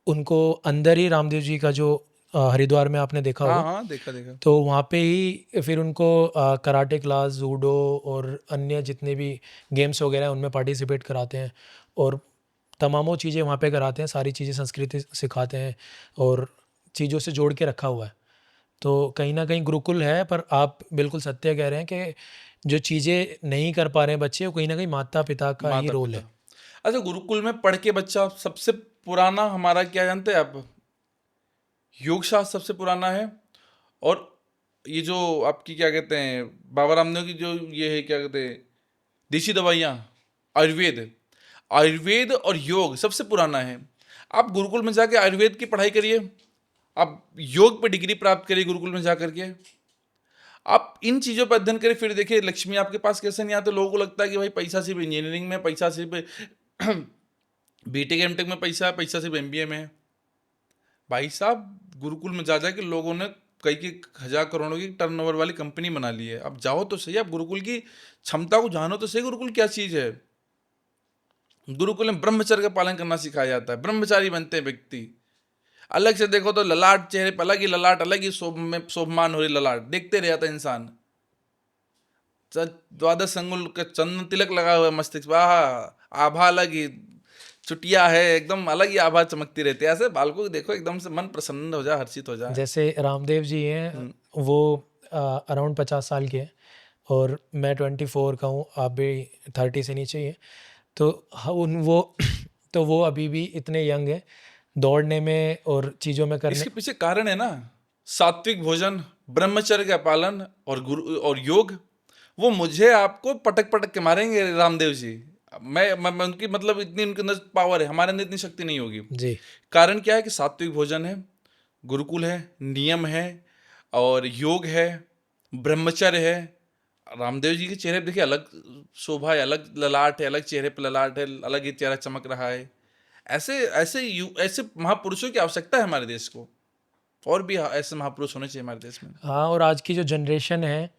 उनको अंदर ही रामदेव जी का जो हरिद्वार में आपने देखा हाँ होगा। हाँ, देखा देखा। तो वहाँ पे ही फिर उनको कराटे क्लास, जूडो और अन्य जितने भी गेम्स वगैरह हैं उनमें पार्टिसिपेट कराते हैं, और तमामों चीज़ें वहाँ पे कराते हैं, सारी चीज़ें संस्कृति सिखाते हैं और चीज़ों से जोड़ के रखा हुआ है। तो कहीं ना कहीं गुरुकुल है, पर आप बिल्कुल सत्य कह रहे हैं कि जो चीज़ें नहीं कर पा रहे हैं बच्चे, वो कहीं ना कहीं माता पिता का ही माता रोल पिता। है। अच्छा, गुरुकुल में पढ़ के बच्चा सबसे पुराना हमारा क्या जानते हैं आप? योग शास्त्र सबसे पुराना है। और ये जो आपकी क्या कहते हैं, बाबा रामदेव की जो ये है क्या कहते हैं, देसी दवाइयाँ, आयुर्वेद, आयुर्वेद और योग सबसे पुराना है। आप गुरुकुल में जाके आयुर्वेद की पढ़ाई करिए, आप योग पे डिग्री प्राप्त करिए गुरुकुल में जा करके, आप इन चीज़ों पर अध्ययन करें, फिर देखिए लक्ष्मी आपके पास कैसे नहीं आते। लोगों को लगता है कि भाई पैसा सिर्फ इंजीनियरिंग में, पैसा सिर्फ बीटेक एमटेक में पैसा है, पैसा सिर्फ एमबीए में है। भाई साहब, गुरुकुल में जा जा के लोगों ने कई हजार करोड़ों की टर्नओवर वाली कंपनी बना ली है। अब जाओ तो सही, आप गुरुकुल की क्षमता को जानो तो सही, गुरुकुल क्या चीज़ है। गुरुकुल में ब्रह्मचर्य का पालन करना सिखाया जाता है, ब्रह्मचारी बनते हैं व्यक्ति। अलग से देखो तो ललाट, चेहरे पर अलग ही ललाट, अलग ही शोभमान हो रही ललाट, देखते रह जाता है इंसान। द्वादश अंगुल का चंदन तिलक लगा हुआ है मस्तिष्क पर, आभा अलग ही, चुटिया है एकदम अलग ही आभा चमकती रहती है। ऐसे बालकों को देखो, एकदम से मन प्रसन्न हो जाए, हर्षित हो जाए। जैसे रामदेव जी हैं, वो अराउंड 50 साल के हैं और मैं 24 का हूँ, आप भी 30 से नीचे ही हैं। तो उन वो तो वो अभी भी इतने यंग हैं दौड़ने में और चीज़ों में करने। इसके पीछे कारण है ना, सात्विक भोजन, ब्रह्मचर्य का पालन और गुरु और योग। वो मुझे आपको पटक पटक के मारेंगे रामदेव जी। मैं उनकी मतलब इतनी उनके अंदर पावर है, हमारे अंदर इतनी शक्ति नहीं होगी। जी। कारण क्या है कि सात्विक भोजन है, गुरुकुल है, नियम है और योग है, ब्रह्मचर्य है। रामदेव जी के चेहरे पे देखिए अलग शोभा है, अलग ललाट है, अलग चेहरे पे ललाट है, अलग ही चेहरा चमक रहा है। ऐसे ऐसे ऐसे महापुरुषों की आवश्यकता है हमारे देश को, और भी ऐसे महापुरुष होने चाहिए हमारे देश में। हाँ, और आज की जो जनरेशन है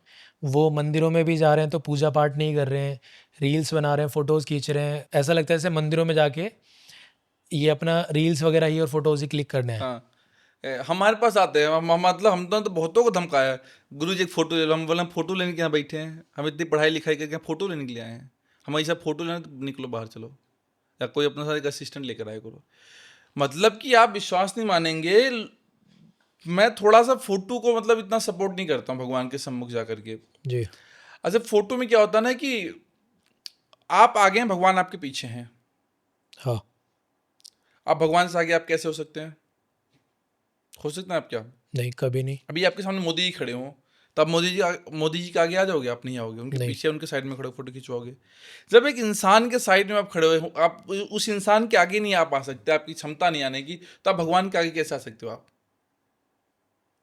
वो मंदिरों में भी जा रहे हैं तो पूजा पाठ नहीं कर रहे हैं, रील्स बना रहे हैं, फ़ोटोज़ खींच रहे हैं। ऐसा लगता है जैसे मंदिरों में जाके ये अपना रील्स वगैरह ही और फ़ोटोज़ ही क्लिक करने हैं। हाँ, हमारे पास आते हैं, मतलब हम तो बहुतों को धमकाया है, गुरु जी एक फोटो ले लो। हम बोले हम फोटो लेने के यहाँ बैठे हैं, हम इतनी पढ़ाई लिखाई करके फोटो लेने के लिए आए हैं। हमारी सब फोटो लेना, तो निकलो बाहर चलो, या कोई अपना साथ एक असिस्टेंट लेकर आए करो। मतलब कि आप विश्वास नहीं मानेंगे, मैं थोड़ा सा फोटो को मतलब इतना सपोर्ट नहीं करता हूँ भगवान के सम्मुख जा करके। जी। अच्छा, फोटो में क्या होता है ना कि आप आगे हैं, भगवान आपके पीछे हैं। हाँ। आप भगवान से आगे आप कैसे हो सकते हैं? हो सकते हैं आप क्या? नहीं, कभी नहीं। अभी आपके सामने मोदी जी खड़े हों, तो आप मोदी जी के आगे आ जाओगे? आप नहीं आओगे। उनके नहीं। पीछे, उनके साइड में खड़े फोटो खिंचवाओगे। जब एक इंसान के साइड में आप खड़े हुए हो, आप उस इंसान के आगे नहीं आ पा सकते, आपकी क्षमता नहीं आने की, तो आप भगवान के आगे कैसे आ सकते हो? आप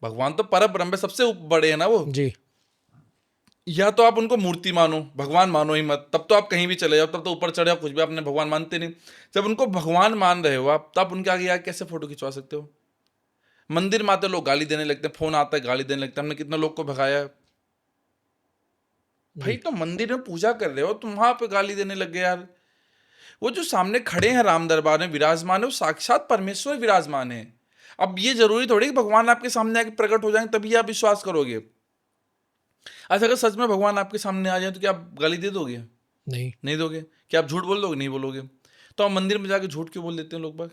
भगवान तो परम ब्रह्म है, सबसे बड़े हैं ना वो। जी। या तो आप उनको मूर्ति मानो, भगवान मानो ही मत, तब तो आप कहीं भी चले जाओ, तब तो ऊपर चढ़े जाओ, कुछ भी, आपने भगवान मानते नहीं। जब उनको भगवान मान रहे हो आप, तब उनके आगे आगे कैसे फोटो खिंचवा सकते हो? मंदिर में आते लोग गाली देने लगते हैं, फोन आता है गाली देने लगते हैं। हमने कितने लोग को भगाया है। भाई, जी। तो मंदिर में पूजा कर रहे हो, तुम वहां पे गाली देने लग गए यार। वो जो सामने खड़े हैं राम दरबार में विराजमान है, वो साक्षात परमेश्वर विराजमान है। अब ये जरूरी थोड़ी कि भगवान आपके सामने आके प्रकट हो जाएंगे तभी आप विश्वास करोगे। अच्छा, अगर सच में भगवान आपके सामने आ जाए तो क्या आप गाली दे दोगे? नहीं। नहीं दोगे। क्या आप झूठ बोल दोगे? नहीं बोलोगे। तो आप मंदिर में जाके झूठ क्यों बोल देते हैं लोग बाग?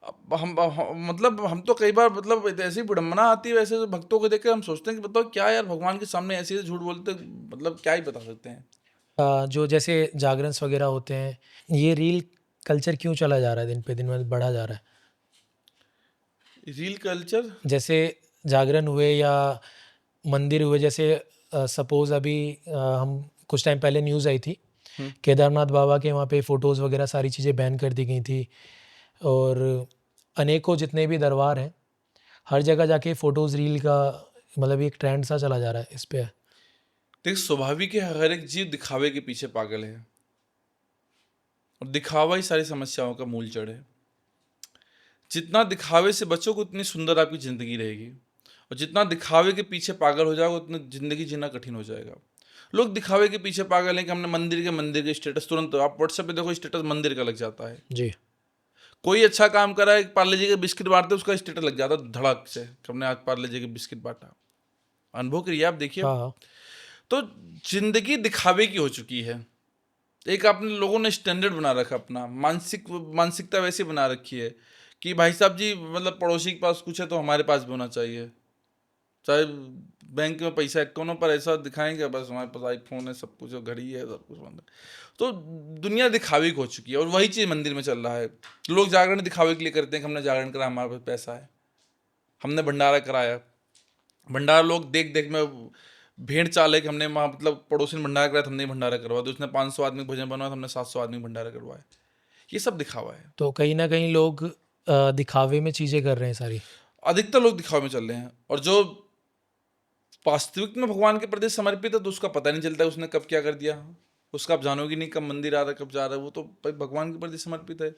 अब मतलब हम तो कई बार मतलब ऐसी विडम्बना आती है वैसे भक्तों को देख के, हम सोचते हैं कि बताओ क्या यार, भगवान के सामने ऐसे ऐसे झूठ बोलते, मतलब क्या ही बता सकते हैं। जो जैसे जागरणस वगैरह होते हैं, ये रील कल्चर क्यों चला जा रहा है, दिन पे दिन में बढ़ा जा रहा है? Reel culture? जैसे जागरण हुए या मंदिर हुए, जैसे सपोज अभी हम कुछ टाइम पहले न्यूज़ आई थी, केदारनाथ बाबा के वहाँ पे फ़ोटोज़ वगैरह सारी चीज़ें बैन कर दी गई थी, और अनेकों जितने भी दरबार हैं हर जगह जाके फ़ोटोज़ रील का मतलब एक ट्रेंड सा चला जा रहा है इस पे। देख, स्वाभाविक है, हर एक जीव दिखावे के पीछे पागल है, और दिखावा ही सारी समस्याओं का मूल जड़ है। जितना दिखावे से बचोगे उतनी सुंदर आपकी ज़िंदगी रहेगी, और जितना दिखावे के पीछे पागल हो जाओगे उतना ज़िंदगी जीना कठिन हो जाएगा। लोग दिखावे के पीछे पागल हैं कि हमने मंदिर के स्टेटस, तुरंत आप व्हाट्सएप पे देखो स्टेटस मंदिर का लग जाता है। जी। कोई अच्छा काम करा है, पार्ले जी के बिस्किट बांटते उसका स्टेटस लग जाता धड़क से, हमने आज पार्ले जी के बिस्किट बांटा। अनुभव करिए आप, देखिए। हाँ हाँ तो जिंदगी दिखावे की हो चुकी है। एक अपने लोगों ने स्टैंडर्ड बना रखा, अपना मानसिकता वैसी बना रखी है कि भाई साहब जी, मतलब पड़ोसी के पास कुछ है तो हमारे पास भी होना चाहिए। चाहे बैंक में पैसा अकाउंट पर ऐसा दिखाएंगे बस हमारे पास आईफोन है, सब कुछ है, घड़ी है, सब कुछ बंद है। तो दुनिया दिखावे की हो चुकी है, और वही चीज़ मंदिर में चल रहा है। लोग जागरण दिखावे के लिए करते हैं कि हमने जागरण करा, हमारे पास पैसा है, हमने भंडारा कराया। भंडारा लोग देख देख में भेड़ चाल है कि हमने वहाँ, मतलब पड़ोसी ने भंडारा कराया तो हमने भंडारा करवाया, तो उसने 500 आदमी का भोजन बनवाया तो हमने 700 आदमी का भंडारा करवाया। ये सब दिखावा है। तो कहीं ना कहीं लोग दिखावे में चीज़ें कर रहे हैं सारी। अधिकतर लोग दिखावे में चल रहे हैं, और जो वास्तविक में भगवान के प्रति समर्पित है तो उसका पता नहीं चलता है उसने कब क्या कर दिया। उसका आप जानोगे नहीं कब मंदिर आ रहा है, कब जा रहा है। वो तो भाई भगवान के प्रति समर्पित है।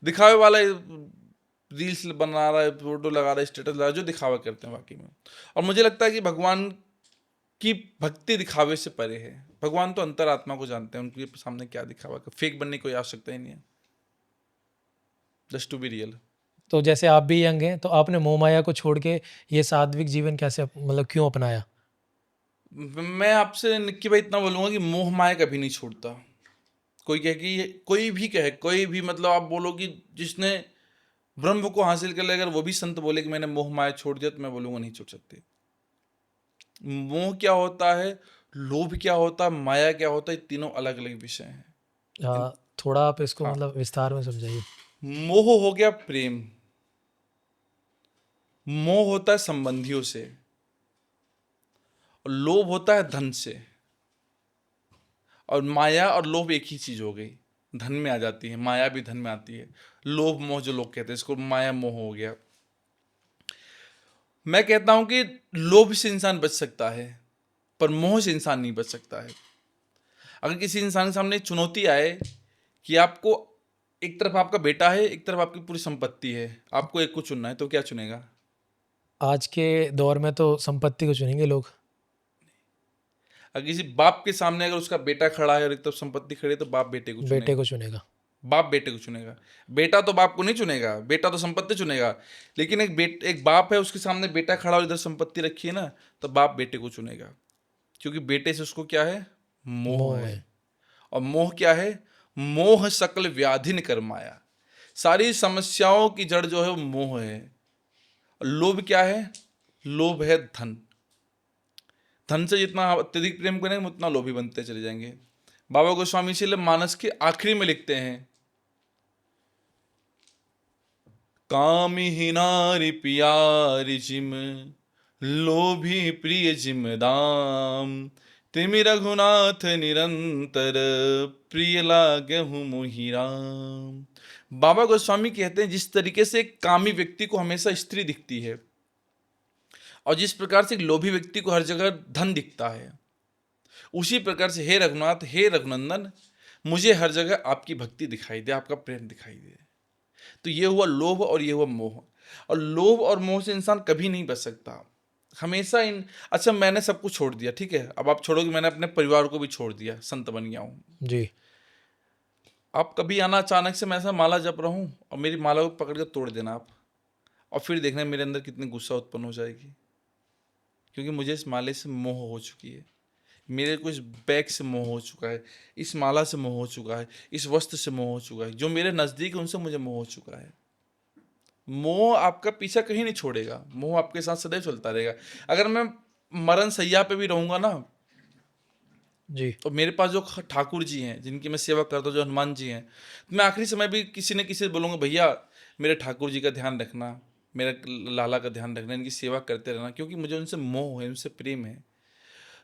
दिखावे वाला रील्स बना रहा है, फोटो लगा रहा है, स्टेटस लगा रहा है, जो दिखावा करते हैं वाकई में। और मुझे लगता है कि भगवान की भक्ति दिखावे से परे है। भगवान तो अंतरात्मा को जानते हैं, उनके सामने क्या दिखावा, फेक बनने की कोई आवश्यकता ही नहीं है। Just to be real. तो जैसे आप भी यंग हैं, तो आपने मोह माया को छोड़ के ये सात्विक जीवन कैसे मतलब क्यों अपनाया? मैं आपसे निक्की भाई इतना बोलूंगा कि मोह माया कभी नहीं छोड़ता। कोई कहे कि कोई भी कहे, कोई भी, मतलब आप बोलो कि जिसने ब्रह्म को हासिल कर लिया, अगर वो भी संत बोले कि मैंने मोह माया छोड़ दिया, तो मैं बोलूंगा नहीं छोड़ सकते। मोह क्या होता है, लोभ क्या होता है, माया क्या होता है, ये तीनों अलग अलग विषय हैं। थोड़ा आप इसको हाँ, मतलब विस्तार में समझाइए। मोह हो गया प्रेम, मोह होता है संबंधियों से, और लोभ होता है धन से। और माया और लोभ एक ही चीज हो गई, धन में आ जाती है, माया भी धन में आती है। लोभ मोह जो लोग कहते हैं, इसको माया मोह हो गया। मैं कहता हूं कि लोभ से इंसान बच सकता है, पर मोह से इंसान नहीं बच सकता है। अगर किसी इंसान के सामने चुनौती आए कि आपको, एक तरफ आपका बेटा है, एक तरफ आपकी पूरी संपत्ति है, आपको एक को चुनना है, तो क्या चुनेगा? आज के दौर में तो संपत्ति को चुनेंगे लोग। अगर किसी बाप के सामने अगर उसका बेटा खड़ा है और एक तरफ संपत्ति खड़ी है, तो बाप बेटे को बेटे चुनेगा। को चुनेगा। बाप बेटे को चुनेगा। बेटा तो बाप को नहीं चुनेगा, बेटा तो संपत्ति चुनेगा। लेकिन एक बाप है, उसके सामने बेटा खड़ा और इधर संपत्ति रखी है ना, तो बाप बेटे को चुनेगा, क्योंकि बेटे से उसको क्या है, मोह मोह है। है। और मोह क्या है? मोह सकल व्याधि न कर माया। सारी समस्याओं की जड़ जो है वो मोह है। लोभ क्या है? लोभ है धन। धन से जितना अत्यधिक प्रेम करेंगे उतना लोभी बनते चले जाएंगे। बाबा गोस्वामी इसीलिए मानस के आखिरी में लिखते हैं, कामी ही नारी पियारी जिम, लोभी प्रिय जिम दाम, तिमि रघुनाथ निरंतर, प्रिय लागे हूँ मोहि राम। बाबा गोस्वामी कहते हैं जिस तरीके से एक कामी व्यक्ति को हमेशा स्त्री दिखती है, और जिस प्रकार से एक लोभी व्यक्ति को हर जगह धन दिखता है, उसी प्रकार से हे रघुनाथ, हे रघुनंदन, मुझे हर जगह आपकी भक्ति दिखाई दे, आपका प्रेम दिखाई दे। तो ये हुआ लोभ और ये हुआ मोह। और लोभ और मोह से इंसान कभी नहीं बच सकता। हमेशा इन, अच्छा मैंने सब कुछ छोड़ दिया, ठीक है, अब आप छोड़ोगे, मैंने अपने परिवार को भी छोड़ दिया, संत बन गया हूँ। जी। आप कभी आना अचानक से, मैं ऐसा माला जप रहा हूँ और मेरी माला को पकड़ कर तोड़ देना आप, और फिर देखना मेरे अंदर कितनी गुस्सा उत्पन्न हो जाएगी, क्योंकि मुझे इस माले से मोह हो चुकी है। मेरे को इस बैग से मोह हो चुका है, इस माला से मोह हो चुका है, इस वस्त्र से मोह हो चुका है, जो मेरे नज़दीक है उनसे मुझे मोह हो चुका है। मोह आपका पीछा कहीं नहीं छोड़ेगा, मोह आपके साथ सदैव चलता रहेगा। अगर मैं मरण सैया पे भी रहूंगा ना, जी। तो मेरे पास जो ठाकुर जी हैं, जिनकी मैं सेवा करता हूँ, जो हनुमान जी हैं, तो मैं आखिरी समय भी किसी न किसी से बोलूँगा, भैया मेरे ठाकुर जी का ध्यान रखना, मेरे लाला का ध्यान रखना, इनकी सेवा करते रहना, क्योंकि मुझे उनसे मोह है, उनसे प्रेम है।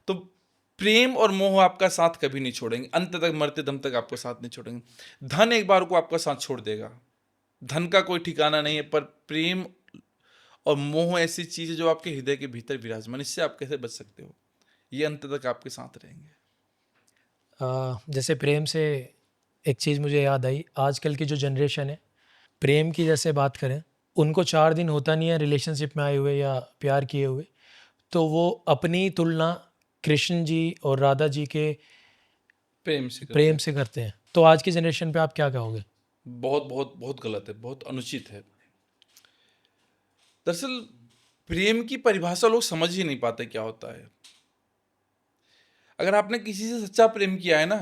तो प्रेम और मोह आपका साथ कभी नहीं छोड़ेंगे, अंत तक, मरते दम तक आपका साथ नहीं छोड़ेंगे। धन एक बार को आपका साथ छोड़ देगा, धन का कोई ठिकाना नहीं है, पर प्रेम और मोह ऐसी चीज़ है जो आपके हृदय के भीतर विराजमान, इससे आप कैसे बच सकते हो? ये अंत तक आपके साथ रहेंगे। जैसे प्रेम से एक चीज़ मुझे याद आई, आजकल की जो जनरेशन है, प्रेम की जैसे बात करें, उनको 4 दिन होता नहीं है रिलेशनशिप में आए हुए या प्यार किए हुए, तो वो अपनी तुलना कृष्ण जी और प्रेम से करते प्रेम हैं। से करते हैं। तो आज की जनरेशन पे आप क्या कहोगे? बहुत बहुत बहुत गलत है, बहुत अनुचित है। दरअसल प्रेम की परिभाषा लोग समझ ही नहीं पाते क्या होता है। अगर आपने किसी से सच्चा प्रेम किया है ना,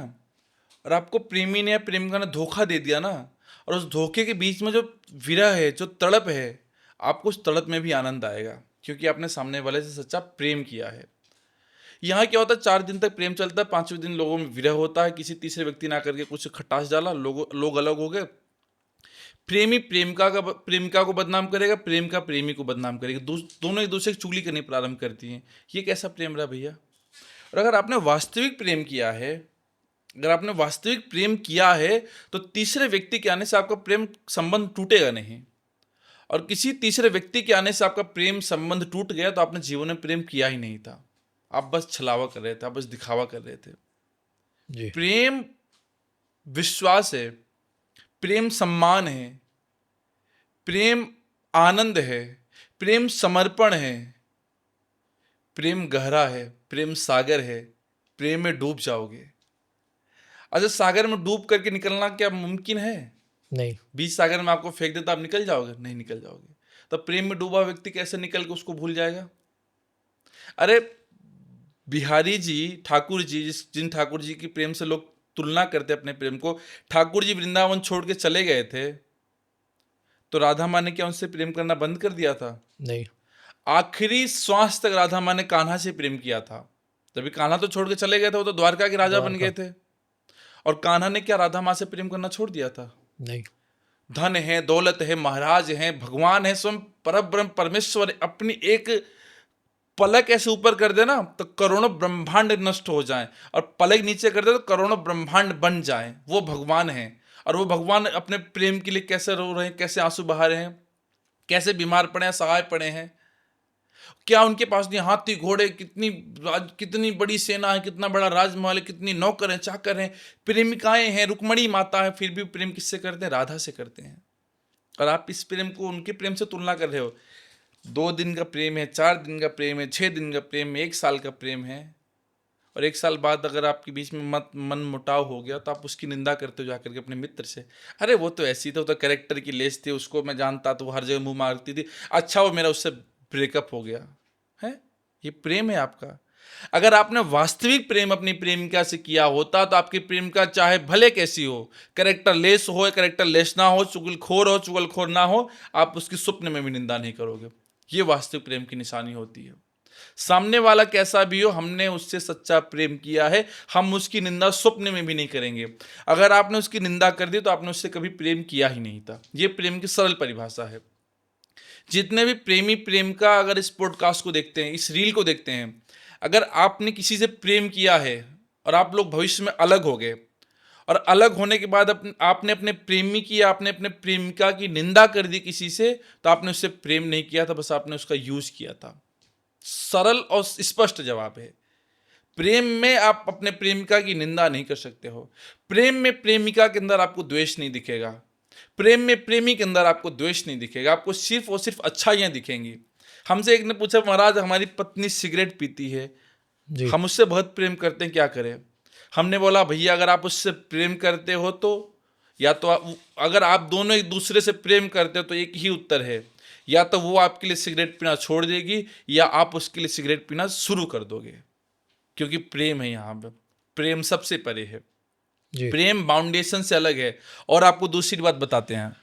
और आपको प्रेमी ने या प्रेमिका ने धोखा दे दिया ना, और उस धोखे के बीच में जो विरह है, जो तड़प है, आपको उस तड़प में भी आनंद आएगा, क्योंकि आपने सामने वाले से सच्चा प्रेम किया है। यहाँ क्या होता है, 4 दिन तक प्रेम चलता है, 5वें दिन लोगों में विरह होता है, किसी तीसरे व्यक्ति ने आकर के कुछ खटास डाला, लोग अलग हो गए। प्रेमी प्रेमिका को बदनाम करेगा, प्रेमिका प्रेमी को बदनाम करेगी, दोनों एक दूसरे की चुगली करनी प्रारंभ करती हैं। ये कैसा प्रेम रहा भैया? और अगर आपने वास्तविक प्रेम किया है, अगर आपने वास्तविक प्रेम किया है, तो तीसरे व्यक्ति के आने से आपका प्रेम संबंध टूटेगा नहीं। और किसी तीसरे व्यक्ति के आने से आपका प्रेम संबंध टूट गया तो आपने जीवन में प्रेम किया ही नहीं था, आप बस छलावा कर रहे थे, आप बस दिखावा कर रहे थे। जी। प्रेम विश्वास है, प्रेम सम्मान है, प्रेम आनंद है, प्रेम समर्पण है, प्रेम गहरा है, प्रेम सागर है। प्रेम में डूब जाओगे। अच्छा, सागर में डूब करके निकलना क्या मुमकिन है? नहीं। बीच सागर में आपको फेंक देता, आप निकल जाओगे? नहीं निकल जाओगे। तब प्रेम में डूबा व्यक्ति कैसे निकल के उसको भूल जाएगा? अरे बिहारी जी, ठाकुर जी, जिन ठाकुर जी की प्रेम से लोग तुलना करते अपने प्रेम को, ठाकुर जी वृंदावन छोड़ के चले गए थे, तो राधा माँ ने क्या उनसे प्रेम करना बंद कर दिया था? नहीं। आखिरी श्वास तक राधा माँ ने कान्हा से प्रेम किया था। तभी कान्हा तो छोड़ के चले गए थे, वो तो द्वारका के राजा बन गए थे। और कान्हा ने क्या राधा माँ से प्रेम करना छोड़ दिया था? नहीं। धन है, दौलत है, महाराज है, भगवान है, स्वयं परब्रह्म परमेश्वर अपनी एक पलक ऐसे ऊपर कर देना तो करोड़ों ब्रह्मांड नष्ट हो जाएं, और पलक नीचे कर दे तो करोड़ों ब्रह्मांड बन जाएं। वो भगवान है। और वो भगवान अपने प्रेम के लिए कैसे रो रहे हैं, कैसे आंसू बहा रहे हैं, कैसे बीमार पड़े हैं, सहाय पड़े हैं। क्या उनके पास नहीं हाथी घोड़े, कितनी बड़ी सेना है, कितना बड़ा राजमहल है, कितनी नौकर हैं, चाकर हैं, प्रेमिकाएं हैं, रुक्मणी माता है, फिर भी प्रेम किससे करते हैं? राधा से करते हैं। और आप इस प्रेम को उनके प्रेम से तुलना कर रहे हो। 2 दिन का प्रेम है, 4 दिन का प्रेम है, 6 दिन का प्रेम है, 1 साल का प्रेम है। और 1 साल बाद अगर आपके बीच में मन मुटाव हो गया तो आप उसकी निंदा करते हो जाकर के अपने मित्र से। अरे वो तो ऐसी थी, वो तो कैरेक्टर की लेस थी, उसको मैं जानता तो वो हर जगह मुंह मारती थी, अच्छा वो मेरा उससे ब्रेकअप हो गया है। ये प्रेम है आपका? अगर आपने वास्तविक प्रेम अपनी प्रेमिका से किया होता तो आपकी प्रेमिका चाहे भले कैसी हो, कैरेक्टर लेस हो या कैरेक्टर लेस ना हो, चुगलखोर ना हो, आप उसकी स्वप्न में भी निंदा नहीं करोगे। ये वास्तविक प्रेम की निशानी होती है। सामने वाला कैसा भी हो, हमने उससे सच्चा प्रेम किया है, हम उसकी निंदा स्वप्न में भी नहीं करेंगे। अगर आपने उसकी निंदा कर दी तो आपने उससे कभी प्रेम किया ही नहीं था। ये प्रेम की सरल परिभाषा है। जितने भी प्रेमी प्रेम का, अगर इस पॉडकास्ट को देखते हैं, इस रील को देखते हैं, अगर आपने किसी से प्रेम किया है और आप लोग भविष्य में अलग हो गए, और अलग होने के बाद आपने अपने प्रेमी की या आपने अपने प्रेमिका की निंदा कर दी किसी से, तो आपने उससे प्रेम नहीं किया था, बस आपने उसका यूज किया था। सरल और स्पष्ट जवाब है। प्रेम में आप अपने प्रेमिका की निंदा नहीं कर सकते हो। प्रेम में प्रेमिका के अंदर आपको द्वेष नहीं दिखेगा। प्रेम में प्रेमी के अंदर आपको द्वेष नहीं दिखेगा, आपको सिर्फ और सिर्फ अच्छाइयाँ दिखेंगी। हमसे एक ने पूछा, महाराज हमारी पत्नी सिगरेट पीती है, जी। हम उससे बहुत प्रेम करते हैं, क्या करें? हमने बोला, भैया अगर आप उससे प्रेम करते हो तो, या तो अगर आप दोनों एक दूसरे से प्रेम करते हो तो एक ही उत्तर है, या तो वो आपके लिए सिगरेट पीना छोड़ देगी या आप उसके लिए सिगरेट पीना शुरू कर दोगे। क्योंकि प्रेम है, यहाँ पे प्रेम सबसे परे है। जी। प्रेम बाउंडेशन से अलग है। और आपको दूसरी बात बताते हैं,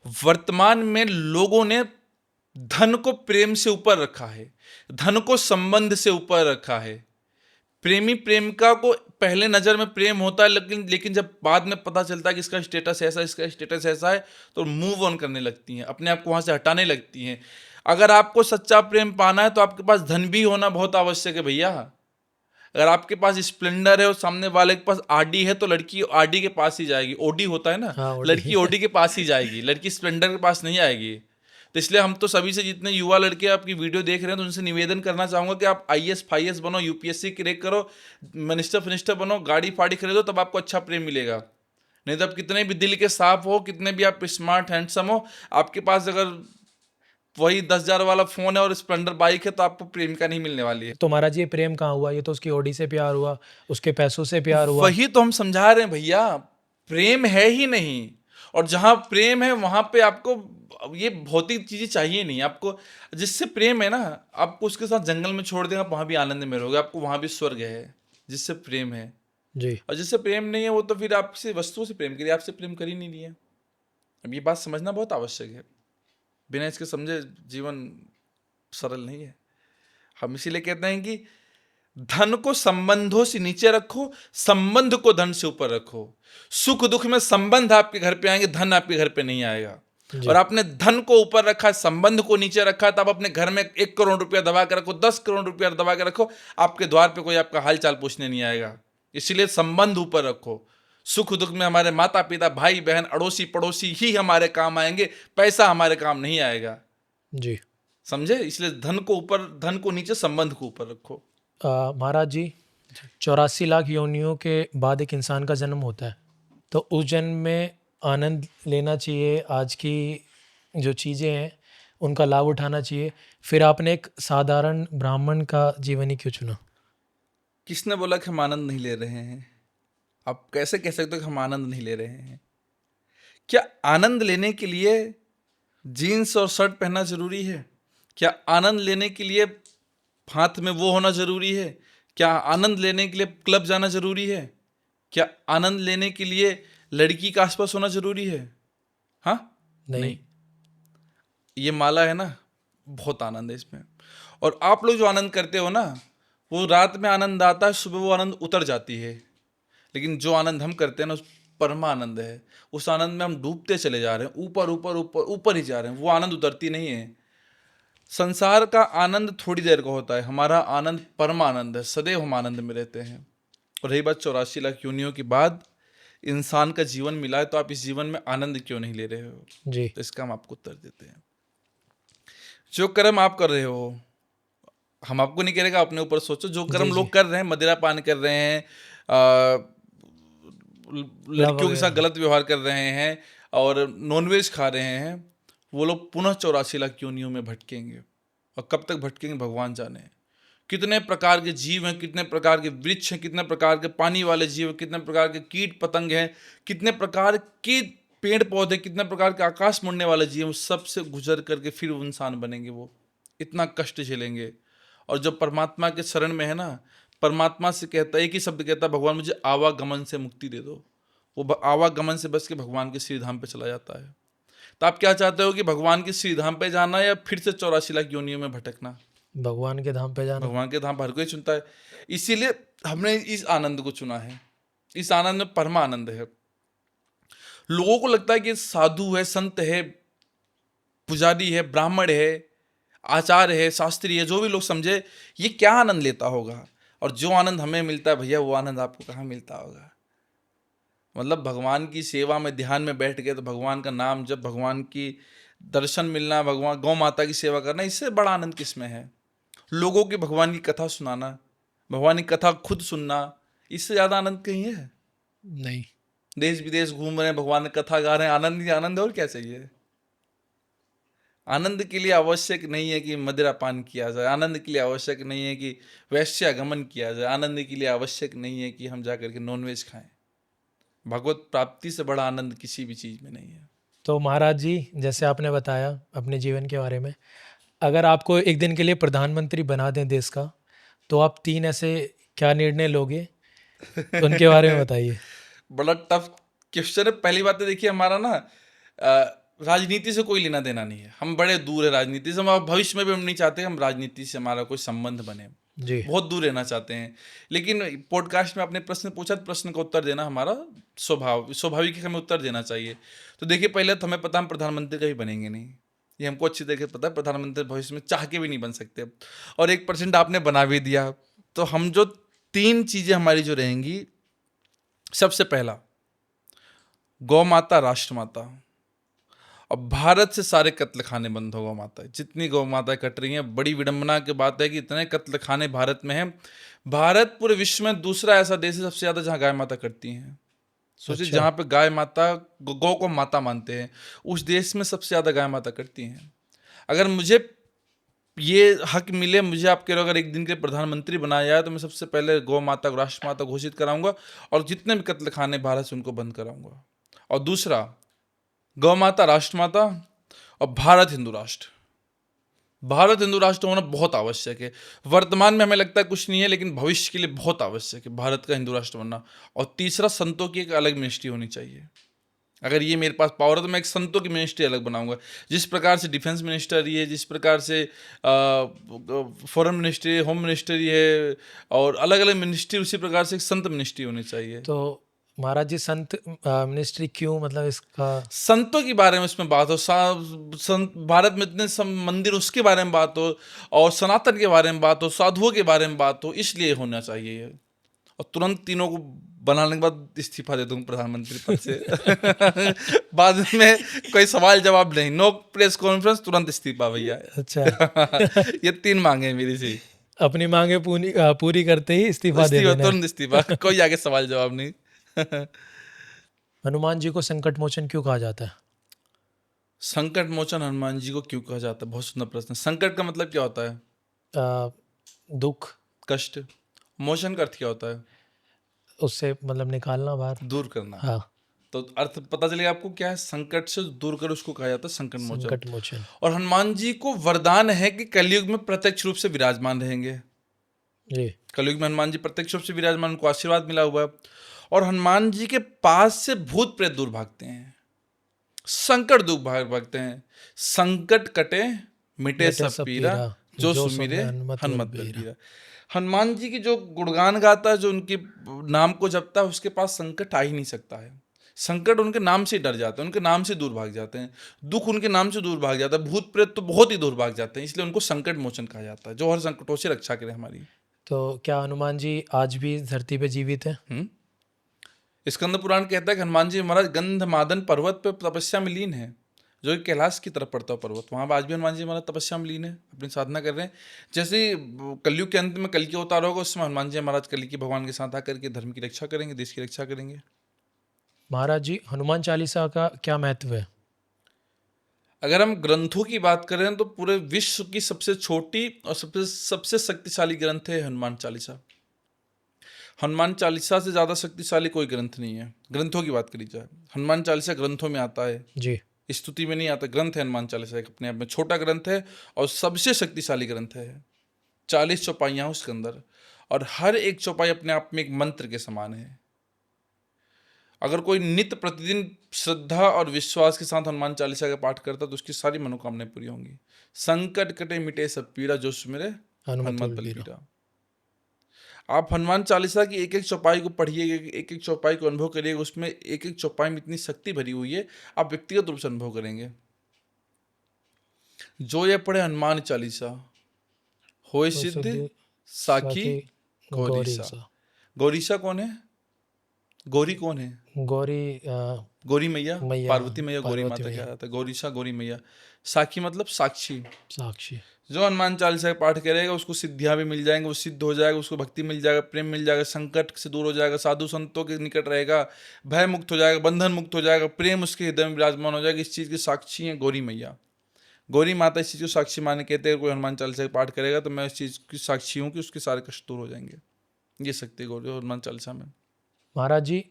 वर्तमान में लोगों ने धन को प्रेम से ऊपर रखा है, धन को संबंध से ऊपर रखा है। प्रेमी प्रेमिका को पहले नजर में प्रेम होता है, लेकिन जब बाद में पता चलता है कि इसका स्टेटस ऐसा, इसका स्टेटस ऐसा है, तो मूव ऑन करने लगती हैं, अपने आप को वहां से हटाने लगती हैं। अगर आपको सच्चा प्रेम पाना है तो आपके पास धन भी होना बहुत आवश्यक है भैया। अगर आपके पास स्प्लेंडर है और सामने वाले के पास आरडी है, तो लड़की आरडी के पास ही जाएगी। ओडी होता है ना, हाँ, ओडी। लड़की ओडी के पास ही जाएगी, लड़की स्प्लेंडर के पास नहीं आएगी। तो इसलिए हम तो सभी से, जितने युवा लड़के आपकी वीडियो देख रहे हैं, तो उनसे निवेदन करना चाहूंगा कि आप IAS FIAS बनो, UPSC क्रैक करो, मिनिस्टर फिनिस्टर बनो, गाड़ी फाड़ी खरीदो, तब आपको अच्छा प्रेम मिलेगा। नहीं तो आप कितने भी दिल के साफ हो, कितने भी आप स्मार्ट हैंडसम हो, आपके पास अगर वही 10,000 वाला फोन है और स्प्लेंडर बाइक है, तो आपको प्रेमिका नहीं मिलने वाली है। तो महाराज ये प्रेम कहाँ हुआ? ये तो उसकी ओडी से प्यार हुआ, उसके पैसों से प्यार हुआ। वही तो हम समझा रहे हैं भैया, प्रेम है ही नहीं। और जहाँ प्रेम है वहाँ पे आपको ये भौतिक चीज़ें चाहिए नहीं आपको। जिससे प्रेम है ना, आपको उसके साथ जंगल में छोड़ देगा, वहाँ भी आनंद में रहोगे, आपको वहाँ भी स्वर्ग है जिससे प्रेम है। जी। और जिससे प्रेम नहीं है वो तो फिर आपसे वस्तुओं से प्रेम करिए, आपसे प्रेम कर ही नहीं रही है। अब ये बात समझना बहुत आवश्यक है, बिना इसके समझे जीवन सरल नहीं है। हम इसीलिए कहते हैं कि धन को संबंधों से नीचे रखो, संबंध को धन से ऊपर रखो। सुख दुख में संबंध आपके घर पे आएंगे, धन आपके घर पे नहीं आएगा। जी। और आपने धन को ऊपर रखा है, संबंध को नीचे रखा है, तो आप अपने घर में 1 करोड़ रुपया दबा के रखो, 10 करोड़ रुपया दबा के रखो, आपके द्वार पे कोई आपका हाल चाल पूछने नहीं आएगा। इसलिए संबंध ऊपर रखो। सुख दुख में हमारे माता पिता, भाई बहन, अड़ोसी पड़ोसी ही हमारे काम आएंगे, पैसा हमारे काम नहीं आएगा। जी। समझे? इसलिए धन को ऊपर, धन को नीचे, संबंध को ऊपर रखो। महाराज जी, 84 लाख योनियों के बाद एक इंसान का जन्म होता है, तो उस जन्म में आनंद लेना चाहिए, आज की जो चीज़ें हैं उनका लाभ उठाना चाहिए। फिर आपने एक साधारण ब्राह्मण का जीवन ही क्यों चुना? किसने बोला कि हम आनंद नहीं ले रहे हैं? आप कैसे कह सकते हो कि हम आनंद नहीं ले रहे हैं? क्या आनंद लेने के लिए जीन्स और शर्ट पहनना जरूरी है? क्या आनंद लेने के लिए हाथ में वो होना जरूरी है? क्या आनंद लेने के लिए क्लब जाना जरूरी है? क्या आनंद लेने के लिए लड़की का आसपास होना जरूरी है? हाँ? नहीं। ये माला है ना, बहुत आनंद है इसमें। और आप लोग जो आनंद करते हो ना, वो रात में आनंद आता है, सुबह वो आनंद उतर जाती है। लेकिन जो आनंद हम करते हैं ना, उस परमानंद है। उस आनंद में हम डूबते चले जा रहे हैं, ऊपर ऊपर ऊपर ऊपर ही जा रहे हैं, वो आनंद उतरती नहीं है। संसार का आनंद थोड़ी देर का होता है, हमारा आनंद परमानंद है, सदैव हम आनंद में रहते हैं। और रही बात 84 लाख योनियों के बाद इंसान का जीवन मिला है, तो आप इस जीवन में आनंद क्यों नहीं ले रहे हो? जी। तो इसका हम आपको उत्तर देते हैं। जो कर्म आप कर रहे हो, हम आपको नहीं कह रहे कि अपने ऊपर सोचो। जो कर्म लोग कर रहे हैं, मदिरा पान कर रहे हैं, लड़कियों के साथ गलत व्यवहार कर रहे हैं और नॉनवेज खा रहे हैं, वो लोग पुनः 84 लाख योनियों में भटकेंगे। और कब तक भटकेंगे भगवान जाने। कितने प्रकार के जीव हैं, कितने प्रकार के वृक्ष हैं, कितने प्रकार के पानी वाले जीव हैं, कितने प्रकार के कीट पतंग हैं, कितने प्रकार के पेड़ पौधे, कितने प्रकार के आकाश मुड़ने वाले जीव हैं, सबसे गुजर करके फिर वो इंसान बनेंगे। वो इतना कष्ट झेलेंगे। और जब परमात्मा के शरण में है ना, परमात्मा से कहता है, एक ही शब्द कहता है, भगवान मुझे आवागमन से मुक्ति दे दो। वो आवागमन से बस के भगवान के श्रीधाम पे चला जाता है। तो आप क्या चाहते हो कि भगवान के श्रीधाम पे जाना या फिर से 84 लाख योनियों में भटकना? भगवान के धाम पे जाना। भगवान के धाम हर कोई चुनता है। इसीलिए हमने इस आनंद को चुना है। इस आनंद में परमा आनंद है। लोगों को लगता है कि साधु है, संत है, पुजारी है, ब्राह्मण है, आचार्य है, शास्त्री है, जो भी लोग समझे, ये क्या आनंद लेता होगा। और जो आनंद हमें मिलता है भैया, वो आनंद आपको कहाँ मिलता होगा। मतलब भगवान की सेवा में ध्यान में बैठ गए तो भगवान का नाम जब, भगवान की दर्शन मिलना, भगवान गौ माता की सेवा करना, इससे बड़ा आनंद किस में है? लोगों की भगवान की कथा सुनाना, भगवान की कथा खुद सुनना, इससे ज़्यादा आनंद कहीं है? नहीं। देश विदेश घूम रहे हैं, भगवान की कथा गा रहे हैं, आनंद ही आनंद है, और क्या चाहिए? आनंद के लिए आवश्यक नहीं है कि मदिरा पान किया जाए, आनंद के लिए आवश्यक नहीं है कि वैश्यागमन किया जाए, आनंद के लिए आवश्यक नहीं है कि हम जा करके नॉनवेज खाएं। भगवत प्राप्ति से बड़ा आनंद किसी भी चीज़ में नहीं है। तो महाराज जी, जैसे आपने बताया अपने जीवन के बारे में, अगर आपको एक दिन के लिए प्रधानमंत्री बना दें देश का, तो आप 3 ऐसे क्या निर्णय लोगे, उनके बारे में बताइए। बड़ा टफ क्वेश्चन है। पहली बात तो देखिए, हमारा ना राजनीति से कोई लेना देना नहीं है, हम बड़े दूर है राजनीति से। हम भविष्य में भी हम नहीं चाहते हम राजनीति से हमारा कोई संबंध बने, जी। बहुत दूर रहना चाहते हैं। लेकिन पॉडकास्ट में आपने प्रश्न पूछा, तो प्रश्न का उत्तर देना हमारा स्वाभाविक है, हमें उत्तर देना चाहिए। तो देखिए, पहले तो हमें पता हम प्रधानमंत्री कभी बनेंगे नहीं, ये हमको अच्छी तरह से पता है। प्रधानमंत्री भविष्य में चाह के भी नहीं बन सकते। और 1% आपने बना भी दिया, तो हम जो 3 चीज़ें हमारी जो रहेंगी, सबसे पहला गौ माता, राष्ट्र माता। और भारत से सारे कत्ल खाने बंद हो। गौ माता, जितनी गौ माता कट रही हैं, बड़ी विडंबना की बात है कि इतने कत्ल खाने भारत में हैं। भारत पूरे विश्व में दूसरा ऐसा देश है सबसे ज़्यादा जहाँ गाय माता कटती हैं। सोचिए, अच्छा। जहाँ पे गाय माता, गौ को माता मानते हैं, उस देश में सबसे ज़्यादा गाय माता कटती हैं। अगर मुझे ये हक मिले, मुझे आपके अगर एक दिन के प्रधानमंत्री बनाया जाए, तो मैं सबसे पहले गौ माता को राष्ट्र माता घोषित कराऊंगा और जितने भी कत्ल खाने भारत से उनको बंद कराऊंगा। और दूसरा, गौ माता राष्ट्रमाता और भारत हिंदू राष्ट्र। भारत हिंदू राष्ट्र होना बहुत आवश्यक है। वर्तमान में हमें लगता है कुछ नहीं है, लेकिन भविष्य के लिए बहुत आवश्यक है भारत का हिंदू राष्ट्र बनना। और तीसरा, संतों की एक अलग मिनिस्ट्री होनी चाहिए। अगर ये मेरे पास पावर है तो मैं एक संतों की मिनिस्ट्री अलग बनाऊंगा। जिस प्रकार से डिफेंस मिनिस्ट्री है, जिस प्रकार से फॉरेन मिनिस्ट्री, होम मिनिस्ट्री है और अलग अलग मिनिस्ट्री, उसी प्रकार से एक संत मिनिस्ट्री होनी चाहिए। तो महाराज जी संत मिनिस्ट्री क्यों, मतलब इसका संतों के बारे में उसमें बात हो, संत भारत में इतने मंदिर, उसके बारे में बात हो, और सनातन के बारे में बात हो, साधुओं के बारे में बात हो, इसलिए होना चाहिए ये। और तुरंत तीनों को बनाने के बाद इस्तीफा दे दूंगा प्रधानमंत्री पद से। बाद में कोई सवाल जवाब नहीं, नो प्रेस कॉन्फ्रेंस, तुरंत इस्तीफा भैया। अच्छा। ये 3 मांगे हैं मेरी से। अपनी मांगे पूरी करते ही इस्तीफा दे देना है। तुरंत इस्तीफा, कोई आगे सवाल जवाब नहीं। हनुमान जी को संकट मोचन क्यों कहा जाता है? संकट मोचन हनुमान जी को क्यों कहा जाता है? बहुत सुंदर प्रश्न। संकट का मतलब क्या होता है? दुख, कष्ट। मोचन का अर्थ क्या होता है? उससे मतलब निकालना बाहर, दूर करना। हाँ। तो अर्थ पता चलेगा आपको क्या है। संकट से दूर कर उसको कहा जाता है संकट मोचन। संकट मोचन। और हनुमान जी को वरदान है कि कलयुग में प्रत्यक्ष रूप से विराजमान रहेंगे। जी। कलयुग में हनुमान जी प्रत्यक्ष रूप से विराजमान, उनको आशीर्वाद मिला हुआ है। और हनुमान जी के पास से भूत प्रेत दूर भागते हैं, संकट दूर भागते हैं। संकट कटे मिटे सब पीरा, जो सुमिरे हनुमत बलबीरा। हनुमान जी की जो गुणगान गाता है, जो उनके नाम को जपता है, उसके पास संकट आ ही नहीं सकता है। संकट उनके नाम से डर जाते हैं, उनके नाम से दूर भाग जाते हैं। दुख उनके नाम से दूर भाग जाता है। भूत प्रेत तो बहुत ही दूर भाग जाते हैं, इसलिए उनको संकट मोचन कहा जाता है, जो हर संकटों से रक्षा करे हमारी। तो क्या हनुमान जी आज भी इस धरती पे जीवित हैं? स्कंद पुराण कहता है कि हनुमान जी महाराज गंधमादन पर्वत पर तपस्या में लीन है, जो कि कैलाश की तरफ पड़ता है पर्वत। वहाँ पर आज भी हनुमान जी महाराज तपस्या में लीन है, अपनी साधना कर रहे हैं। जैसे कलयुग के अंत में कल की अवतार होगा, उसमें हनुमान जी महाराज कल की भगवान के साथ आकर के धर्म की रक्षा करेंगे, देश की रक्षा करेंगे। महाराज जी हनुमान चालीसा का क्या महत्व है? अगर हम ग्रंथों की बात करें तो पूरे विश्व की सबसे छोटी और सबसे शक्तिशाली ग्रंथ है हनुमान चालीसा। हनुमान चालीसा से ज़्यादा शक्तिशाली कोई ग्रंथ नहीं है। ग्रंथों की बात करी जाए, हनुमान चालीसा ग्रंथों में आता है जी। स्तुति में नहीं आता। ग्रंथ है हनुमान चालीसा, एक अपने आप में छोटा ग्रंथ है और सबसे शक्तिशाली ग्रंथ है। 40 चौपाइयाँ उसके अंदर, और हर एक चौपाई अपने आप में एक मंत्र के समान है। अगर कोई नित्य प्रतिदिन श्रद्धा और विश्वास के साथ हनुमान चालीसा का पाठ करता तो उसकी सारी मनोकामनाएं पूरी होंगी। संकट कटे मिटे सब पीड़ा, जो सुमिरे हनुमत बलबीरा। आप हनुमान चालीसा की एक एक चौपाई को पढ़िएगा, एक एक चौपाई को अनुभव करिएगा। उसमें एक एक चौपाई में इतनी शक्ति भरी हुई है, आप व्यक्तिगत रूप से अनुभव करेंगे। जो ये पढ़े हनुमान चालीसा, होए सिद्ध साखी गौरीसा। गौरीसा कौन है? गौरी कौन है? गौरी मैया, पार्वती मैया, गौरी माता क्या आता है? गौरीसा, गौरी मैया। साखी मतलब साक्षी, साक्षी। जो हनुमान चालीसा का पाठ करेगा उसको सिद्धियां भी मिल जाएंगे, वो सिद्ध हो जाएगा, उसको भक्ति मिल जाएगा, प्रेम मिल जाएगा, संकट से दूर हो जाएगा, साधु संतों के निकट रहेगा, भय मुक्त हो जाएगा, बंधन मुक्त हो जाएगा, प्रेम उसके हृदय में विराजमान हो जाएगा। इस चीज़ की साक्षी है गौरी मैया, गौरी माता। इस चीज़ को साक्षी माने कहते हैं। कोई हनुमान चालीसा का पाठ करेगा तो मैं इस चीज़ की साक्षी हूँ कि उसके सारे कष्ट दूर हो जाएंगे। ये शक्ति गौरी हनुमान चालीसा में। महाराज जी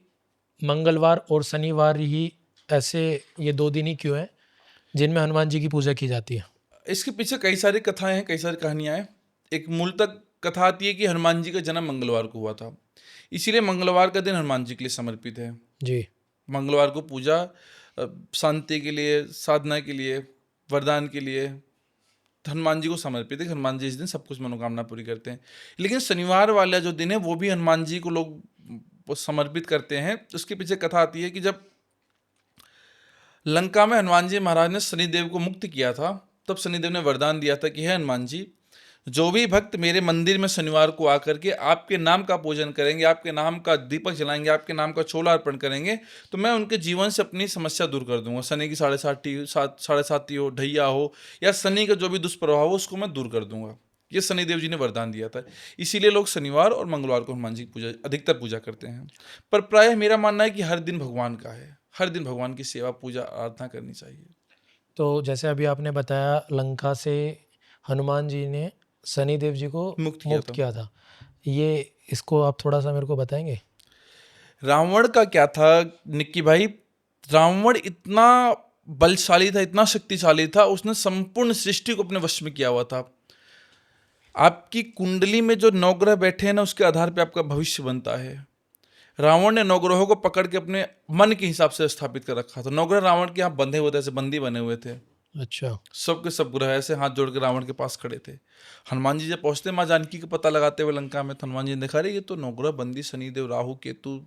मंगलवार और शनिवार ही ऐसे ये 2 दिन ही क्यों हैं जिनमें हनुमान जी की पूजा की जाती है? इसके पीछे कई सारी कथाएं हैं, कई सारी कहानियां हैं। एक मूल तक कथा आती है कि हनुमान जी का जन्म मंगलवार को हुआ था, इसीलिए मंगलवार का दिन हनुमान जी के लिए समर्पित है। जी। मंगलवार को पूजा शांति के लिए, साधना के लिए, वरदान के लिए हनुमान जी को समर्पित है। हनुमान जी इस दिन सब कुछ मनोकामना पूरी करते हैं। लेकिन शनिवार वाला जो दिन है वो भी हनुमान जी को लोग समर्पित करते हैं। उसके पीछे कथा आती है कि जब लंका में हनुमान जी महाराज ने शनिदेव को मुक्त किया था, तब शनिदेव ने वरदान दिया था कि हे हनुमान जी, जो भी भक्त मेरे मंदिर में शनिवार को आकर के आपके नाम का पूजन करेंगे, आपके नाम का दीपक जलाएंगे, आपके नाम का छोला अर्पण करेंगे, तो मैं उनके जीवन से अपनी समस्या दूर कर दूंगा। शनि की 7.5 हो, ढैया हो, या शनि का जो भी दुष्प्रभाव हो, उसको मैं दूर कर दूंगा। ये शनिदेव जी ने वरदान दिया था। इसीलिए लोग शनिवार और मंगलवार को हनुमान जी की पूजा अधिकतर पूजा करते हैं। पर प्रायः मेरा मानना है कि हर दिन भगवान का है, हर दिन भगवान की सेवा पूजा आराधना करनी चाहिए। तो जैसे अभी आपने बताया लंका से हनुमान जी ने शनिदेव जी को मुक्त किया था, ये इसको आप थोड़ा सा मेरे को बताएंगे? रावण का क्या था निक्की भाई? रावण इतना बलशाली था, इतना शक्तिशाली था, उसने संपूर्ण सृष्टि को अपने वश में किया हुआ था। आपकी कुंडली में जो नवग्रह बैठे हैं ना, उसके आधार पे आपका भविष्य बनता है। रावण ने नवग्रहों को पकड़ के अपने मन के हिसाब से स्थापित कर रखा था। नवग्रह रावण के यहाँ बंधे हुए थे, ऐसे बंदी बने हुए थे। अच्छा। सब के सब ग्रह ऐसे हाथ जोड़ के रावण के पास खड़े थे। हनुमान जी जब पहुंचते माँ जानकी का पता लगाते हुए लंका में, तो हनुमान जी ने देखा, रहे ये तो नवग्रह बंदी, शनिदेव, राहु, केतु,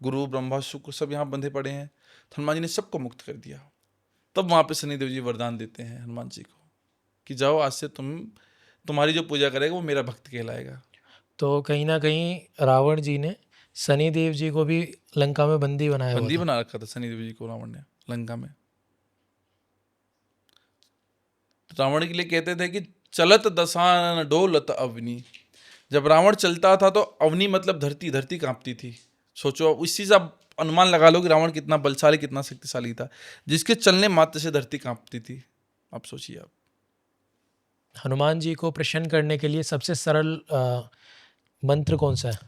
गुरु, ब्रह्मा, शुक्र सब यहाँ बंधे पड़े हैं। तो हनुमान जी ने सबको मुक्त कर दिया। तब वहाँ पे शनिदेव जी वरदान देते हैं हनुमान जी को कि जाओ, आज से तुम्हारी जो पूजा करेगा वो मेरा भक्त कहलाएगा। तो कहीं ना कहीं रावण जी ने शनि देव जी को भी लंका में बंदी बनाया हुआ बंदी था। बना रखा था शनिदेव जी को रावण ने लंका में। रावण के लिए कहते थे कि चलत दशानन डोलत अवनी। जब रावण चलता था तो अवनी मतलब धरती, धरती कांपती थी। सोचो, इस चीज आप अनुमान लगा लो कि रावण कितना बलशाली, कितना शक्तिशाली था, जिसके चलने मात्र से धरती कांपती थी। आप सोचिए आप। हनुमान जी को प्रसन्न करने के लिए सबसे सरल मंत्र कौन सा है?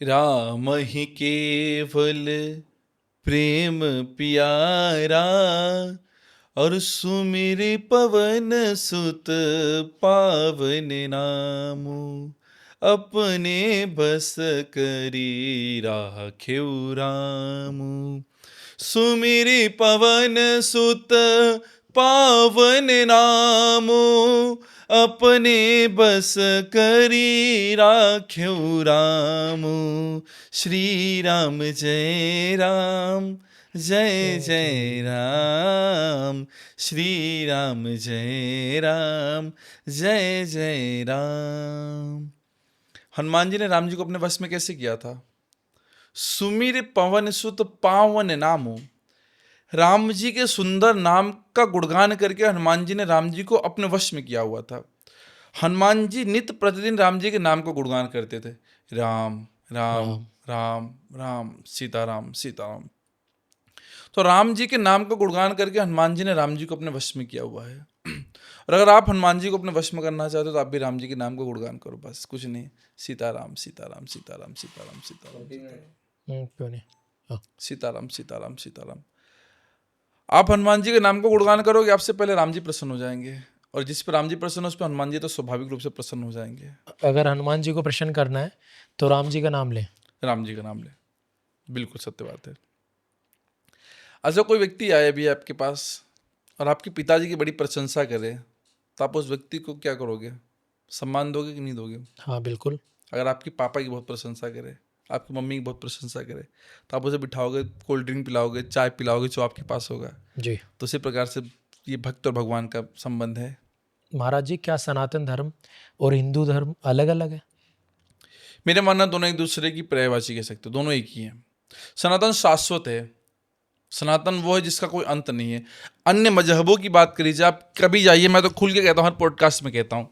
राम ही केवल प्रेम प्यारा, और सुमिर पवन सुत पावन नामु। अपने बस करी राखेउ रामु। सुमिर पवन सुत पावन नामु। अपने बस करी राखेउ रामु। श्री राम जय राम, जय जय राम। श्री राम जय राम, जय जय राम। हनुमान जी ने राम जी को अपने वश में कैसे किया था? सुमिर पवन सुत पावन नामु। राम जी के सुंदर नाम का गुणगान करके हनुमान जी ने राम जी को अपने वश में किया हुआ था। हनुमान जी नित्य प्रतिदिन राम जी के नाम को गुणगान करते थे। राम राम राम राम, सीताराम सीताराम। तो राम जी के नाम को गुणगान करके हनुमान जी ने राम जी को अपने वश में किया हुआ है। और अगर आप हनुमान जी को अपने वश में करना चाहते हो तो आप भी राम जी के नाम को गुणगान करो, बस कुछ नहीं। सीताराम सीताराम सीताराम सीताराम सीताराम क्यों नहीं? सीताराम सीताराम सीताराम। आप हनुमान जी के नाम को गुणगान करोगे, आपसे पहले राम जी प्रसन्न हो जाएंगे, और जिस पर राम जी प्रसन्न हो उस पर हनुमान जी तो स्वाभाविक रूप से प्रसन्न हो जाएंगे। अगर हनुमान जी को प्रसन्न करना है तो राम जी का नाम लें। राम जी का नाम ले, बिल्कुल सत्य बात है। अच्छा, कोई व्यक्ति आए भी आपके पास और आपके पिताजी की बड़ी प्रशंसा करे, तो आप उस व्यक्ति को क्या करोगे? सम्मान दोगे कि नहीं दोगे? हाँ बिल्कुल। अगर आपके पापा की बहुत प्रशंसा करे, आपकी मम्मी की बहुत प्रशंसा करे, तो आप उसे बिठाओगे, कोल्ड ड्रिंक पिलाओगे, चाय पिलाओगे, जो आपके पास होगा। जी। तो इसी प्रकार से ये भक्त और भगवान का संबंध है। महाराज जी, क्या सनातन धर्म और हिंदू धर्म अलग अलग है? मेरे मानना दोनों एक दूसरे की पर्यायवाची कह सकते हो, दोनों एक ही हैं। सनातन शाश्वत है। सनातन वो है जिसका कोई अंत नहीं है। अन्य मजहबों की बात करी जाए, आप कभी जाइए, मैं तो खुल के कहता हूँ, हर पॉडकास्ट में कहता हूँ,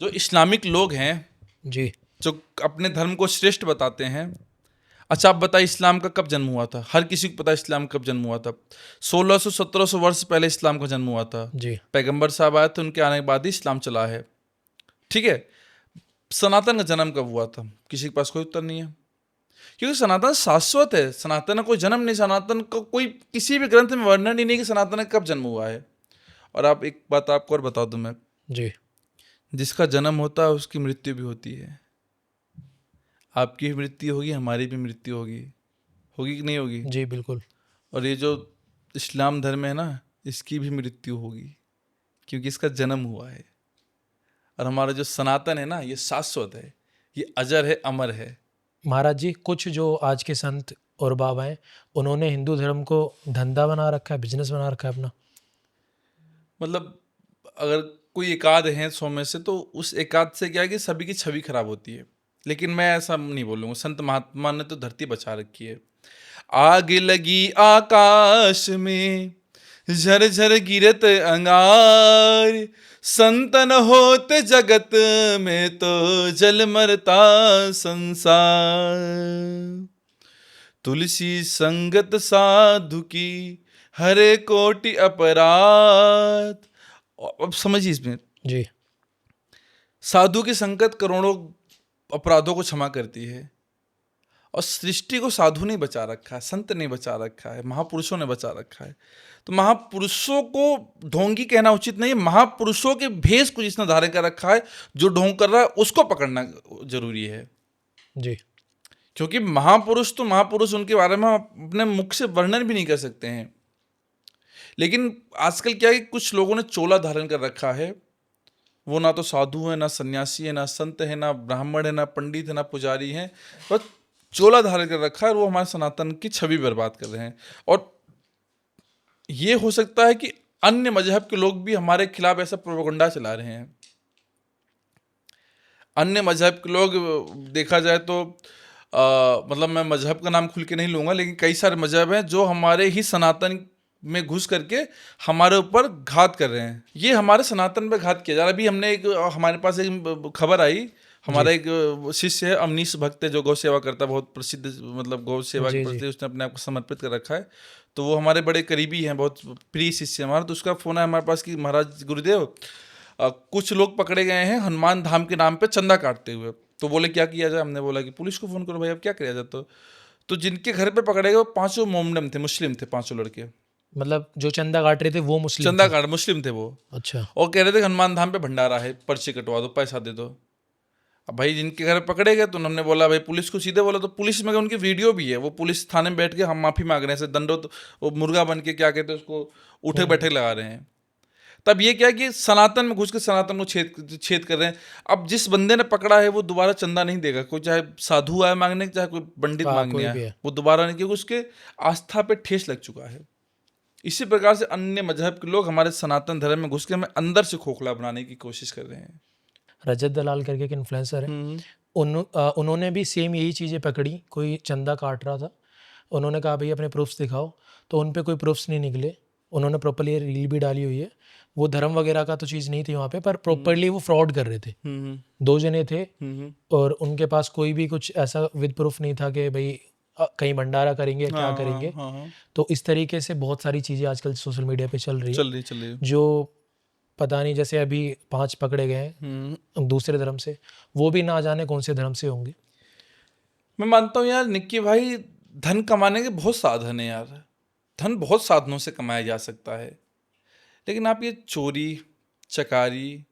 जो इस्लामिक लोग हैं, जी। जो अपने धर्म को श्रेष्ठ बताते हैं। अच्छा, आप बताइए इस्लाम का कब जन्म हुआ था? हर किसी को पता है इस्लाम कब जन्म हुआ था। 1600-1700 वर्ष पहले इस्लाम का जन्म हुआ था। जी। पैगंबर साहब आए थे, उनके आने के बाद ही इस्लाम चला है। ठीक है। सनातन का जन्म कब हुआ था? किसी के पास कोई उत्तर नहीं है, क्योंकि सनातन शाश्वत है। सनातन का कोई जन्म नहीं, सनातन का कोई किसी भी ग्रंथ में वर्णन ही नहीं कि सनातन का कब जन्म हुआ है। और आप एक बात आपको और बता दूं मैं, जी। जिसका जन्म होता है उसकी मृत्यु भी होती है। आपकी भी मृत्यु होगी, हमारी भी मृत्यु होगी। होगी कि नहीं होगी? जी बिल्कुल। और ये जो इस्लाम धर्म है ना, इसकी भी मृत्यु होगी, क्योंकि इसका जन्म हुआ है। और हमारा जो सनातन है ना, ये शाश्वत है, ये अजर है, अमर है। महाराज जी, कुछ जो आज के संत और बाबा हैं, उन्होंने हिंदू धर्म को धंधा बना रखा है, बिजनेस बना रखा है अपना। मतलब अगर कोई एकाध है 100 में से, तो उस एकाध से क्या है कि सभी की छवि खराब होती है। लेकिन मैं ऐसा नहीं बोलूँगा। संत महात्मा ने तो धरती बचा रखी है। आग लगी आकाश में, झरझर गिरत अंगार, संतन होते जगत में तो जल मरता संसार। तुलसी संगत साधु की हरे कोटि अपराध। अब समझिए इसमें, जी। साधु की संगत करोड़ों अपराधों को क्षमा करती है, और सृष्टि को साधु ने बचा रखा है, संत ने बचा रखा है, महापुरुषों ने बचा रखा है। तो महापुरुषों को ढोंगी कहना उचित नहीं है, महापुरुषों के भेष को जिसने धारण कर रखा है, जो ढोंग कर रहा है उसको पकड़ना जरूरी है। जी। क्योंकि महापुरुष तो महापुरुष, उनके बारे में हम अपने मुख से वर्णन भी नहीं कर सकते हैं। लेकिन आजकल क्या है कि कुछ लोगों ने चोला धारण कर रखा है, वो ना तो साधु है, ना सन्यासी है, ना संत है, ना ब्राह्मण है, ना पंडित है, ना पुजारी है, बस चोला धारण कर रखा है और वो हमारे सनातन की छवि बर्बाद कर रहे हैं। और ये हो सकता है कि अन्य मजहब के लोग भी हमारे खिलाफ ऐसा प्रोपेगेंडा चला रहे हैं। अन्य मजहब के लोग, देखा जाए तो मतलब मैं मजहब का नाम खुल के नहीं लूंगा, लेकिन कई सारे मजहब हैं जो हमारे ही सनातन में घुस करके हमारे ऊपर घात कर रहे हैं। ये हमारे सनातन पे घात किया जा रहा है। अभी हमने हमारे पास एक खबर आई, हमारा एक शिष्य है, अमनीश भक्त है, जो गौ सेवा करता है, बहुत प्रसिद्ध, मतलब गौ सेवा के प्रति उसने अपने आप को समर्पित कर रखा है। तो वो हमारे बड़े करीबी हैं, बहुत प्रिय शिष्य हमारा। तो उसका फोन है हमारे पास कि महाराज गुरुदेव, कुछ लोग पकड़े गए हैं हनुमान धाम के नाम पे चंदा काटते हुए। तो बोले क्या किया जाए? हमने बोला कि पुलिस को फोन करो भाई, अब क्या किया जाए। तो जिनके घर पे पकड़े गए वो 5 मोमडम थे, मुस्लिम थे, 5 लड़के। मतलब जो चंदा काट रहे थे वो मुस्लिम चंदा काट मुस्लिम थे वो। अच्छा। और कह रहे थे हनुमान धाम पे भंडारा है, पर्ची कटवा दो, पैसा दे दो। अब भाई जिनके घर पकड़े गए तो उन्होंने बोला भाई पुलिस को सीधे बोला, तो पुलिस में उनकी वीडियो भी है, वो पुलिस थाने में बैठ के हम माफी मांग रहे हैं, दंडो वो मुर्गा बन के, क्या कहते हैं उसको, उठे बैठे लगा रहे हैं। तब ये क्या है कि सनातन में घुस के सनातन को छेद कर रहे हैं। अब जिस बंदे ने पकड़ा है वो दोबारा चंदा नहीं देगा, कोई चाहे साधु आए मांगने, चाहे कोई पंडित मांगने आए, वो दोबारा नहीं, क्योंकि उसके आस्था पे ठेस लग चुका है। इसी प्रकार से अन्य मजहब के लोग हमारे सनातन धर्म में घुस के हमें अंदर से खोखला बनाने की कोशिश कर रहे हैं। रजत दलाल करके एक इन्फ्लुएंसर है, उन्होंने भी सेम यही चीज़ें पकड़ी, कोई चंदा काट रहा था, उन्होंने कहा भाई अपने प्रूफ्स दिखाओ, तो उन पे कोई प्रूफ्स नहीं निकले। उन्होंने प्रॉपरली रील भी डाली हुई है, वो धर्म वगैरह का तो चीज़ नहीं थी वहाँ पे, पर प्रॉपरली वो फ्रॉड कर रहे थे। 2 जने थे और उनके पास कोई भी कुछ ऐसा विद प्रूफ नहीं था कि भाई कहीं भंडारा करेंगे, क्या करेंगे। तो इस तरीके से बहुत सारी चीज़ें आजकल सोशल मीडिया पे चल रही है, जो पता नहीं, जैसे अभी 5 पकड़े गए हैं दूसरे धर्म से, वो भी ना जाने कौन से धर्म से होंगे। मैं मानता हूँ यार निक्की भाई, धन कमाने के बहुत साधन है यार, धन बहुत साधनों से कमाया जा सकता है, लेकिन आप ये चोरी चकारी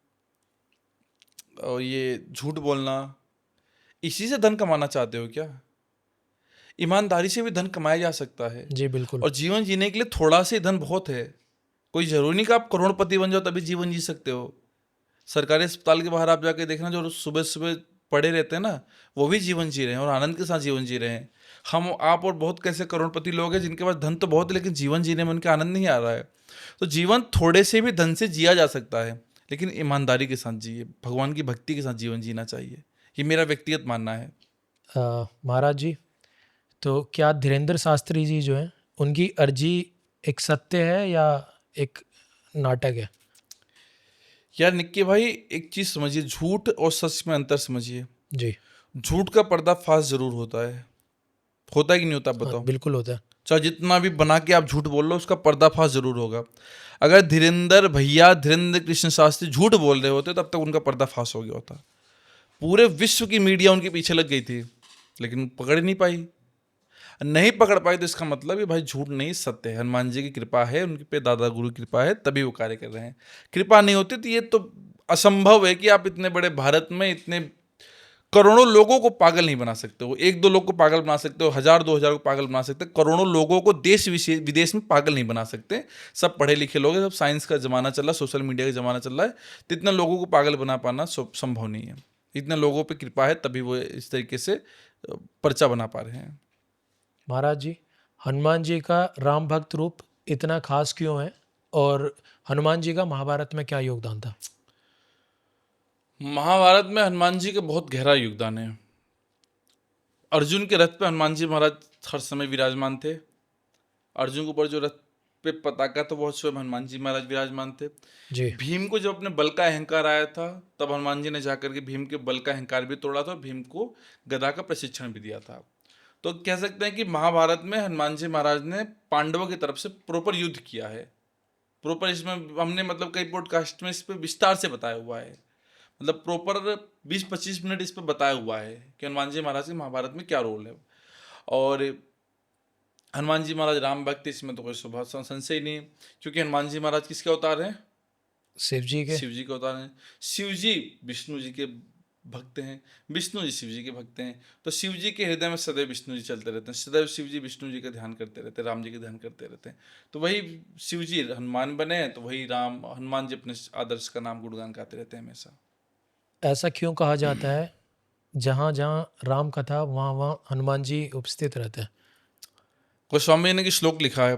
और ये झूठ बोलना, इसी से धन कमाना चाहते हो क्या? ईमानदारी से भी धन कमाया जा सकता है। जी बिल्कुल। और जीवन जीने के लिए थोड़ा से धन बहुत है, कोई जरूरी नहीं कि आप करोड़पति बन जाओ तभी जीवन जी सकते हो। सरकारी अस्पताल के बाहर आप जाके देखना, जो सुबह सुबह पड़े रहते हैं ना, वो भी जीवन जी रहे हैं और आनंद के साथ जीवन जी रहे हैं। हम आप और बहुत कैसे करोड़पति लोग हैं जिनके पास धन तो बहुत है, लेकिन जीवन जीने में उनके आनंद नहीं आ रहा है। तो जीवन थोड़े से भी धन से जिया जा सकता है, लेकिन ईमानदारी के साथ जिए, भगवान की भक्ति के साथ जीवन जीना चाहिए, ये मेरा व्यक्तिगत मानना है। महाराज जी, तो क्या धीरेन्द्र शास्त्री जी जो हैं, उनकी अर्जी एक सत्य है या एक नाटक है? यार निक्की भाई, एक चीज़ समझिए, झूठ और सच में अंतर समझिए जी। झूठ का पर्दाफाश जरूर होता है कि नहीं होता? बताओ। बिल्कुल होता है। चाहे जितना भी बना के आप झूठ बोल लो, उसका पर्दाफाश जरूर होगा। अगर धीरेन्द्र कृष्ण शास्त्री झूठ बोल रहे होते तब तक उनका पर्दाफाश हो गया होता। पूरे विश्व की मीडिया उनके पीछे लग गई थी, लेकिन पकड़ नहीं पाई तो इसका मतलब है भाई झूठ नहीं, सत्य है। हनुमान जी की कृपा है, उनके पे दादा गुरु की कृपा है, तभी वो कार्य कर रहे हैं। कृपा नहीं होती तो ये तो असंभव है कि आप इतने बड़े भारत में इतने करोड़ों लोगों को पागल नहीं बना सकते हो। 1-2 लोग को पागल बना सकते हो, 1000-2000 को पागल बना सकते हो, करोड़ों लोगों को देश विदेश में पागल नहीं बना सकते। सब पढ़े लिखे लोग हैं, सब साइंस का जमाना चल रहा है, सोशल मीडिया का जमाना चल रहा है, तो इतने लोगों को पागल बना पाना संभव नहीं है। इतने लोगों पे कृपा है, तभी वो इस तरीके से पर्चा बना पा रहे हैं। महाराज जी, हनुमान जी का राम भक्त रूप इतना खास क्यों है, और हनुमान जी का महाभारत में क्या योगदान था? महाभारत में हनुमान जी का बहुत गहरा योगदान है। अर्जुन के रथ पे हनुमान जी महाराज हर समय विराजमान थे। अर्जुन के ऊपर जो रथ पे पताका था वो स्वयं हनुमान जी महाराज विराजमान थे जी। भीम को जब अपने बल का अहंकार आया था, तब हनुमान जी ने जाकर के भीम के बल का अहंकार भी तोड़ा था और भीम को गदा का प्रशिक्षण भी दिया था। तो कह सकते हैं कि महाभारत में हनुमान जी महाराज ने पांडवों की तरफ से प्रॉपर युद्ध किया है। प्रॉपर, इसमें हमने मतलब कई पॉडकास्ट में इस पर विस्तार से बताया हुआ है, मतलब प्रॉपर 20-25 मिनट इस पर बताया हुआ है कि हनुमान जी महाराज के महाभारत में क्या रोल है। और हनुमान जी महाराज राम भक्त, इसमें तो कोई संशय ही नहीं है, क्योंकि हनुमान जी महाराज किसके अवतार हैं? शिव जी के। शिव जी के अवतार हैं। शिव जी विष्णु जी के भक्त हैं, विष्णु जी शिव जी के भक्त हैं। तो शिव जी के हृदय में सदैव विष्णु जी चलते रहते हैं, सदैव शिव जी विष्णु जी का ध्यान करते रहते हैं, राम जी का ध्यान करते रहते हैं। तो वही शिव जी हनुमान बने, तो वही राम हनुमान जी अपने आदर्श का नाम गुणगान गाते रहते हैं हमेशा। ऐसा क्यों कहा जाता है जहाँ जहाँ राम कथा वहाँ वहाँ हनुमान जी उपस्थित रहते हैं? गोस्वामी ने की श्लोक लिखा है,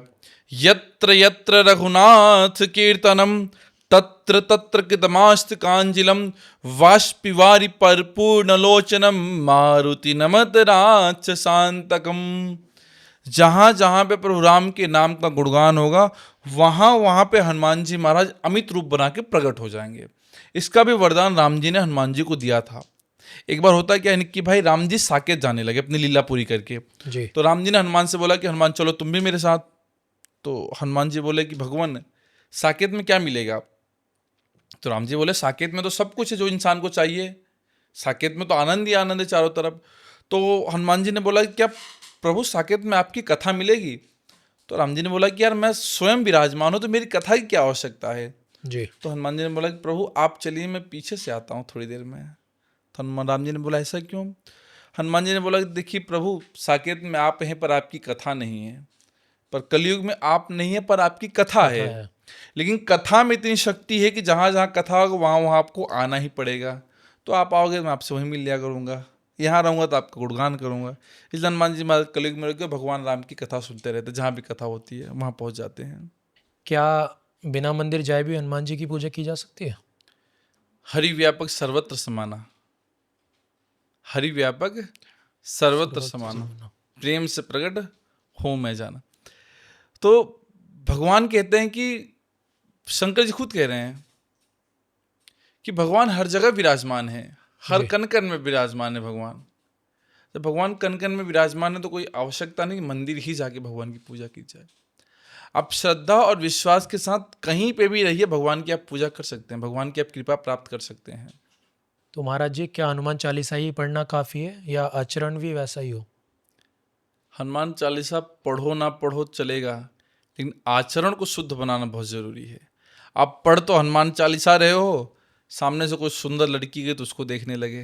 यत्र यत्र रघुनाथ कीर्तनम तत्र तत्र कृतमास्त कांजिलम वाष्पिवारि परिपूर्ण लोचनम मारुति नमत राक्षसांतकम। जहाँ जहाँ पे प्रभु राम के नाम का गुणगान होगा, वहाँ वहाँ पे हनुमान जी महाराज अमित रूप बना के प्रकट हो जाएंगे। इसका भी वरदान राम जी ने हनुमान जी को दिया था। एक बार होता क्या है कि भाई राम जी साकेत जाने लगे अपनी लीला पूरी करके। जी। तो राम जी ने हनुमान से बोला कि हनुमान चलो तुम भी मेरे साथ। तो हनुमान जी बोले कि भगवान साकेत में क्या मिलेगा? तो राम जी बोले साकेत में तो सब कुछ है जो इंसान को चाहिए, साकेत में तो आनंद ही आनंद है चारों तरफ। तो हनुमान जी ने बोला कि क्या प्रभु साकेत में आपकी कथा मिलेगी? तो राम जी ने बोला कि यार मैं स्वयं विराजमान हूँ, तो मेरी कथा की क्या आवश्यकता है? जी। तो हनुमान जी ने बोला कि प्रभु आप चलिए, मैं पीछे से आता हूँ थोड़ी देर में। तो हनुमान राम जी ने बोला ऐसा क्यों? हनुमान जी ने बोला कि देखिए प्रभु, साकेत में आप हैं पर आपकी कथा नहीं है, पर कलयुग में आप नहीं है पर आपकी कथा है। लेकिन कथा में इतनी शक्ति है कि जहाँ जहाँ कथा होगा वहाँ वहाँ आपको आना ही पड़ेगा। तो आप आओगे मैं आपसे वहीं मिल लिया करूँगा, यहाँ रहूँगा तो आपका गुणगान करूँगा। इसलिए हनुमान जी महाराज कलयुग में रहकर भगवान राम की कथा सुनते रहते, जहाँ भी कथा होती है वहाँ पहुँच जाते हैं। क्या बिना मंदिर जाए भी हनुमान जी की पूजा की जा सकती है? हरि व्यापक सर्वत्र समाना, हरि व्यापक सर्वत्र समाना, प्रेम से प्रकट हो मैं जाना। तो भगवान कहते हैं कि शंकर जी खुद कह रहे हैं कि भगवान हर जगह विराजमान है, हर कण कण में विराजमान है भगवान। जब भगवान कण कण में विराजमान है तो कोई आवश्यकता नहीं कि मंदिर ही जाके भगवान की पूजा की जाए। आप श्रद्धा और विश्वास के साथ कहीं पे भी रहिए, भगवान की आप पूजा कर सकते हैं, भगवान की आप कृपा प्राप्त कर सकते हैं। तो महाराज जी, क्या हनुमान चालीसा ही पढ़ना काफ़ी है या आचरण भी वैसा ही हो? हनुमान चालीसा पढ़ो ना पढ़ो चलेगा, लेकिन आचरण को शुद्ध बनाना बहुत ज़रूरी है। आप पढ़ तो हनुमान चालीसा रहे हो, सामने से कोई सुंदर लड़की गई तो उसको देखने लगे,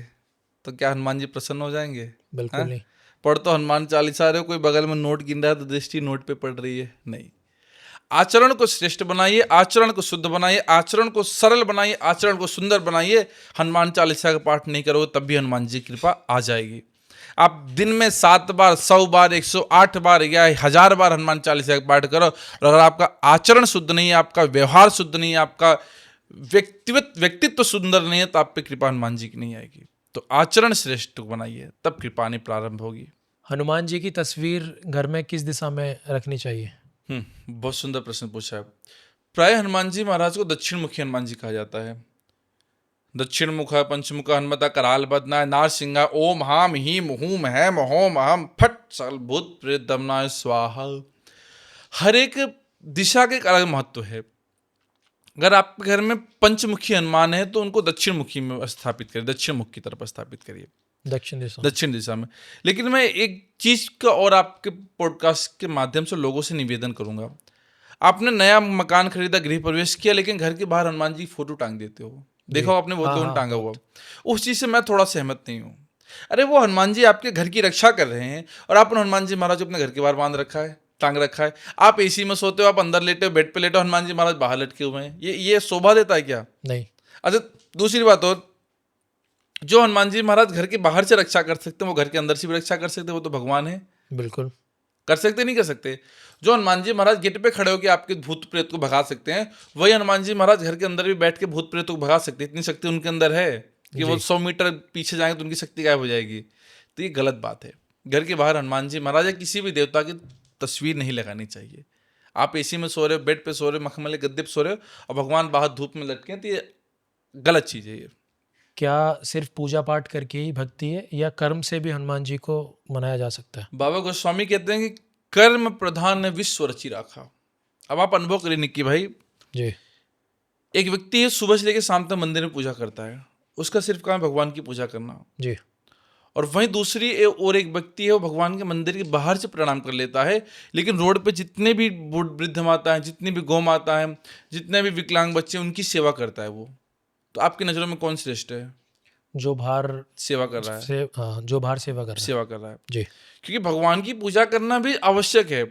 तो क्या हनुमान जी प्रसन्न हो जाएंगे? बिल्कुल नहीं। पढ़ तो हनुमान चालीसा रहे हो, कोई बगल में नोट गिन रहा है तो दृष्टि नोट पे पड़ रही है, नहीं। आचरण को श्रेष्ठ बनाइए, आचरण को शुद्ध बनाइए, आचरण को सरल बनाइए, आचरण को सुंदर बनाइए। हनुमान चालीसा का पाठ नहीं करोगे तब भी हनुमान जी की कृपा आ जाएगी। आप दिन में 7 बार, 100 बार, 108 बार या 1000 बार हनुमान चालीसा का पाठ करो, और अगर आपका आचरण शुद्ध नहीं है, आपका व्यवहार शुद्ध नहीं है, आपका व्यक्तित्व सुंदर नहीं है, तो आप पे कृपा हनुमान जी की नहीं आएगी। तो आचरण श्रेष्ठ बनाइए, तब कृपा आनी प्रारंभ होगी। हनुमान जी की तस्वीर घर में किस दिशा में रखनी चाहिए? बहुत सुंदर प्रश्न पूछा है। प्राय हनुमान जी महाराज को दक्षिण मुखी हनुमान जी कहा जाता है। दक्षिण मुख पंचमुख हनुमता कराल बदना नार सिंगा ओम हाम हीम हूम हैम होम अहम फट सकल भूत प्रेत दमनाय स्वाहा। हर एक दिशा के एक अलग महत्व है। अगर आपके घर में पंचमुखी हनुमान है तो उनको दक्षिण मुखी में स्थापित करिए, दक्षिण मुख की तरफ स्थापित करिए, दक्षिण दिशा में। लेकिन मैं एक चीज का और आपके पॉडकास्ट के माध्यम से लोगों से निवेदन करूंगा। आपने नया मकान खरीदा, गृह प्रवेश किया, लेकिन घर के बाहर हनुमान जी की फोटो टांग देते हो, देखो आपने बहुत लोगों ने टांगा हुआ। उस चीज से मैं थोड़ा सहमत नहीं हूँ। अरे वो हनुमान जी आपके घर की रक्षा कर रहे हैं और आपने हनुमान जी महाराज अपने घर के बाहर बांध रखा है, टांग रखा है। आप एसी में सोते हो, आप अंदर लेटे हो, बेड पे लेटे हो, हनुमान जी महाराज बाहर लटके हुए हैं, ये शोभा देता है क्या? नहीं। अच्छा, दूसरी बात और, जो हनुमान जी महाराज घर के बाहर से रक्षा कर सकते हैं वो घर के अंदर से भी रक्षा कर सकते हैं, वो तो भगवान है। बिल्कुल कर सकते नहीं कर सकते? जो हनुमान जी महाराज गेट पे खड़े होकर आपके भूत प्रेत को भगा सकते हैं, वही हनुमान जी महाराज घर के अंदर भी बैठ के भूत प्रेत को भगा सकते हैं। इतनी शक्ति उनके अंदर है कि वो 100 मीटर पीछे जाएंगे तो उनकी शक्ति गायब हो जाएगी। तो ये गलत बात है। घर के बाहर हनुमान जी महाराज या किसी भी देवता की तस्वीर नहीं लगानी चाहिए। आप एसी में सो रहे हो, बेड पे सो रहे हो, मखमली गद्दे पे सो रहे हो और भगवान बाहर धूप में लटके हैं, तो ये गलत चीज़ है। ये क्या सिर्फ पूजा पाठ करके ही भक्ति है या कर्म से भी हनुमान जी को मनाया जा सकता है? बाबा गोस्वामी कहते हैं कि कर्म प्रधान ने विश्व रची रखा। अब आप अनुभव करिए निक्की भाई जी। एक व्यक्ति सुबह से लेकर शाम तक मंदिर में पूजा करता है, उसका सिर्फ काम भगवान की पूजा करना, जी। और वहीं दूसरी और एक व्यक्ति है, वो भगवान के मंदिर के बाहर से प्रणाम कर लेता है, लेकिन रोड पे जितने भी वृद्ध माता हैं, जितनी भी गौ माता हैं, जितने भी विकलांग बच्चे हैं, उनकी सेवा करता है वो। तो आपकी नज़रों में कौन श्रेष्ठ है? जो बाहर सेवा कर रहा है, से हाँ, जो बाहर सेवा कर रहा है। सेवा कर रहा है। जी। क्योंकि भगवान की पूजा करना भी आवश्यक है,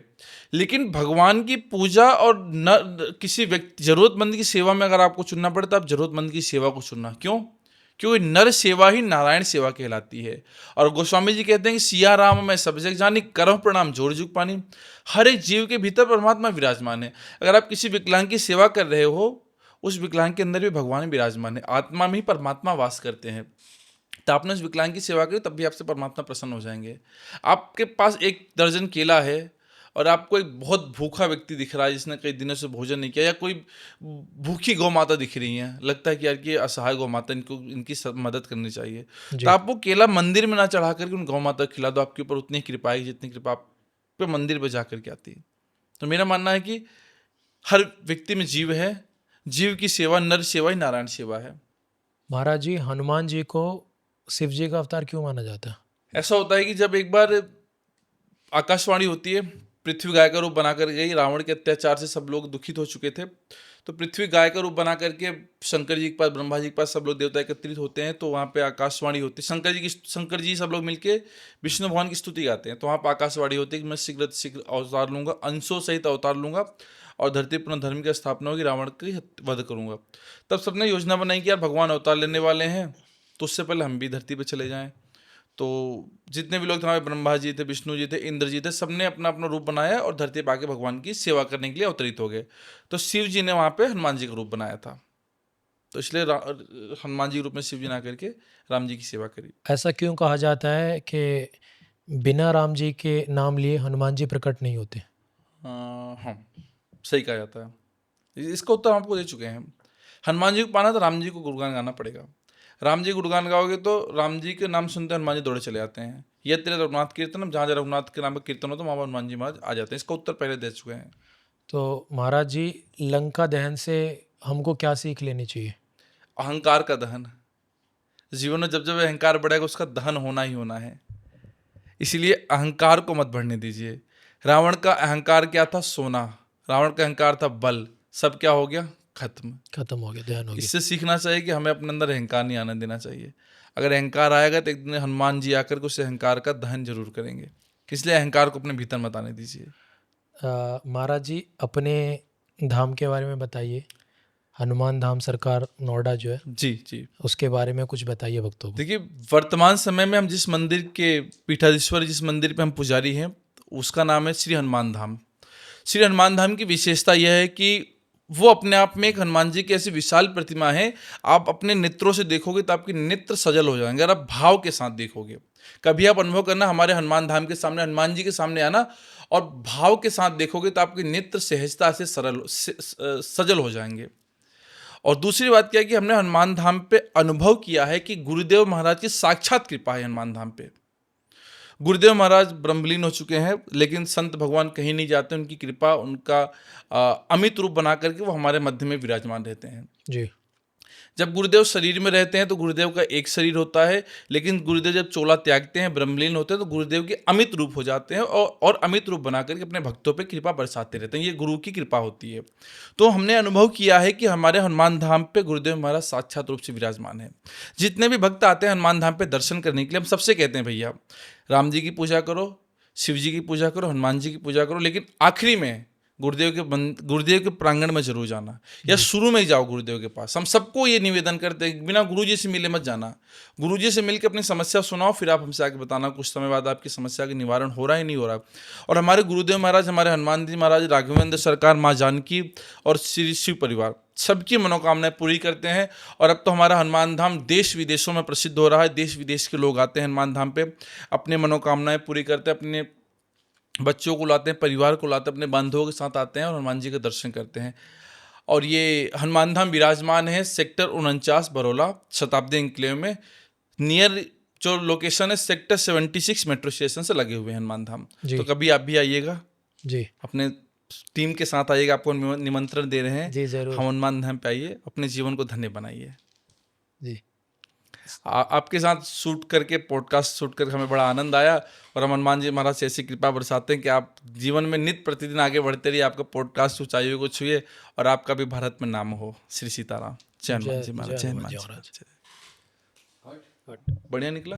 लेकिन भगवान की पूजा और न किसी व्यक्ति जरूरतमंद की सेवा में अगर आपको चुनना पड़े तो आप जरूरतमंद की सेवा को चुनना। क्यों? क्योंकि नर सेवा ही नारायण सेवा कहलाती है। और गोस्वामी जी कहते हैं कि सिया राम मैं सब जग जानी, करम प्रणाम जोर जुग पानी। हर एक जीव के भीतर परमात्मा विराजमान है। अगर आप किसी विकलांग की सेवा कर रहे हो, उस विकलांग के अंदर भी भगवान विराजमान है, आत्मा में ही परमात्मा वास करते हैं। तो आपने उस विकलांग की सेवा करी, तब भी आपसे परमात्मा प्रसन्न हो जाएंगे। आपके पास 1 दर्जन केला है और आपको एक बहुत भूखा व्यक्ति दिख रहा है जिसने कई दिनों से भोजन नहीं किया, या कोई भूखी गौ माता दिख रही है, लगता है कि यार कि असहाय गौ माता, इनको इनकी मदद करनी चाहिए, तो आप वो केला मंदिर में ना चढ़ा करके उन गौ माता को खिला दो। आपके ऊपर उतनी कृपा है जितनी कृपा आप पे मंदिर पे जा करके आती है। तो मेरा मानना है कि हर व्यक्ति में जीव है, जीव की सेवा, नर सेवा ही नारायण सेवा है। महाराज जी, हनुमान जी को शिव जी का अवतार क्यों माना जाता है? ऐसा होता है कि जब एक बार आकाशवाणी होती है, पृथ्वी गाय का रूप बना कर गई, रावण के अत्याचार से सब लोग दुखित हो चुके थे, तो पृथ्वी गाय का रूप बना करके शंकर जी के पास, ब्रह्मा जी के पास सब लोग देवता एकत्रित होते हैं। तो वहाँ पे आकाशवाणी होती है, शंकर जी सब लोग मिलके विष्णु भगवान की स्तुति गाते हैं। तो वहाँ पर आकाशवाणी होती है कि मैं शीघ्र शीघ्र अवतार लूंगा, अंशों सहित अवतार लूंगा और धरती पुनः धर्म की स्थापना होगी, रावण की वध करूंगा। तब सबने योजना बनाई कि यार भगवान अवतार लेने वाले हैं, तो उससे पहले हम भी धरती पर चले जाएं। तो जितने भी लोग थे, हमारे ब्रह्मा जी थे, विष्णु जी थे, इंद्र जी थे, सबने अपना अपना रूप बनाया और धरती पर आके भगवान की सेवा करने के लिए अवतरित हो गए। तो शिव जी ने वहाँ पे हनुमान जी का रूप बनाया था, तो इसलिए हनुमान जी के रूप में शिव जी ना करके राम जी की सेवा करी। ऐसा क्यों कहा जाता है कि बिना राम जी के नाम लिए हनुमान जी प्रकट नहीं होते? हाँ, सही कहा जाता है। इसका उत्तर हम आपको दे चुके हैं। हनुमान जी को पाना तो राम जी को गुणगान गाना पड़ेगा। राम जी गुणगान गाओगे तो राम जी के नाम सुनते हनुमान जी दौड़े चले आते हैं। ये तेरे रघुनाथ कीर्तन, जहाँ जहाँ रघुनाथ के नाम का कीर्तन हो तो वहाँ हनुमान जी महाराज आ जाते हैं। इसका उत्तर पहले दे चुके हैं। तो महाराज जी, लंका दहन से हमको क्या सीख लेनी चाहिए? अहंकार का दहन। जीवन में जब जब अहंकार बढ़ेगा उसका दहन होना ही होना है, इसीलिए अहंकार को मत बढ़ने दीजिए। रावण का अहंकार क्या था? सोना। रावण का अहंकार था बल। सब क्या हो गया? खत्म हो गया, दहन हो गया। इससे सीखना चाहिए कि हमें अपने अंदर अहंकार नहीं आने देना चाहिए। अगर अहंकार आएगा तो एक दिन हनुमान जी आकर के उस अहंकार का दहन जरूर करेंगे। इसलिए अहंकार को अपने भीतर मत आने दीजिए। महाराज जी, अपने धाम के बारे में बताइए। हनुमान धाम सरकार नोएडा जो है, जी जी, उसके बारे में कुछ बताइए भक्तों को। देखिए, वर्तमान समय में हम जिस मंदिर के पीठाधीश्वर, जिस मंदिर पे हम पुजारी हैं, उसका नाम है श्री हनुमान धाम। श्री हनुमान धाम की विशेषता यह है कि वो अपने आप में एक हनुमान जी की ऐसी विशाल प्रतिमा है। आप अपने नेत्रों से देखोगे तो आपके नेत्र सजल हो जाएंगे, अगर आप भाव के साथ देखोगे। कभी आप अनुभव करना, हमारे हनुमान धाम के सामने, हनुमान जी के सामने आना और भाव के साथ देखोगे तो आपके नेत्र सहजता से सजल हो जाएंगे। और दूसरी बात क्या है कि हमने हनुमान धाम पे अनुभव किया है कि गुरुदेव महाराज की साक्षात कृपा है हनुमान धाम पे। गुरुदेव महाराज ब्रह्मलीन हो चुके हैं, लेकिन संत भगवान कहीं नहीं जाते, उनकी कृपा, उनका अमित रूप बना करके वो हमारे मध्य में विराजमान रहते हैं। जी। जब गुरुदेव शरीर में रहते हैं तो गुरुदेव का एक शरीर होता है, लेकिन गुरुदेव जब चोला त्यागते हैं, ब्रह्मलीन होते हैं, तो गुरुदेव के अमित रूप हो जाते हैं और अमित रूप बना करके अपने भक्तों पे कृपा बरसाते रहते हैं। ये गुरु की कृपा होती है। तो हमने अनुभव किया है कि हमारे हनुमान धाम पे गुरुदेव महाराज साक्षात रूप से विराजमान है। जितने भी भक्त आते हैं हनुमान धाम पे दर्शन करने के लिए, हम सबसे कहते हैं भैया राम जी की पूजा करो, शिव जी की पूजा करो, हनुमान जी की पूजा करो, लेकिन आखिरी में गुरुदेव के प्रांगण में जरूर जाना, या शुरू में ही जाओ गुरुदेव के पास। हम सबको ये निवेदन करते हैं, बिना गुरुजी से मिले मत जाना। गुरुजी से मिलकर अपनी समस्या सुनाओ, फिर आप हमसे आके बताना कुछ समय बाद आपकी समस्या का निवारण हो रहा है नहीं हो रहा। और हमारे गुरुदेव महाराज, हमारे हनुमान जी महाराज, राघवेंद्र सरकार, माँ जानकी और श्री शिव परिवार सबकी मनोकामनाएं पूरी करते हैं। और अब तो हमारा हनुमान धाम देश विदेशों में प्रसिद्ध हो रहा है। देश विदेश के लोग आते हैं हनुमान धाम पे, अपने मनोकामनाएं पूरी करते हैं, अपने बच्चों को लाते हैं, परिवार को लाते हैं, अपने बांधवों के साथ आते हैं और हनुमान जी के दर्शन करते हैं। और ये हनुमान धाम विराजमान है सेक्टर 49 बरोला शताब्दी एन्क्लेव में, नियर जो लोकेशन है सेक्टर 76 मेट्रो स्टेशन से लगे हुए हैं हनुमान धाम। तो कभी आप भी आइएगा जी, अपने टीम के साथ आइएगा, आपको निमंत्रण दे रहे हैं जी जरूर। हनुमान धाम पे आइए, अपने जीवन को धन्य बनाइए जी। आपके साथ शूट करके, पॉडकास्ट शूट करके हमें बड़ा आनंद आया, और हम हनुमान जी महाराज से ऐसी कृपा बरसाते हैं कि आप जीवन में नित्य प्रतिदिन आगे बढ़ते रहिए, आपका पॉडकास्ट ऊंचाइयों को छुए, और आपका भी भारत में नाम हो। श्री सीताराम। जय हनुमान जी महाराज। जय हनुमान जी महाराज। बढ़िया निकला।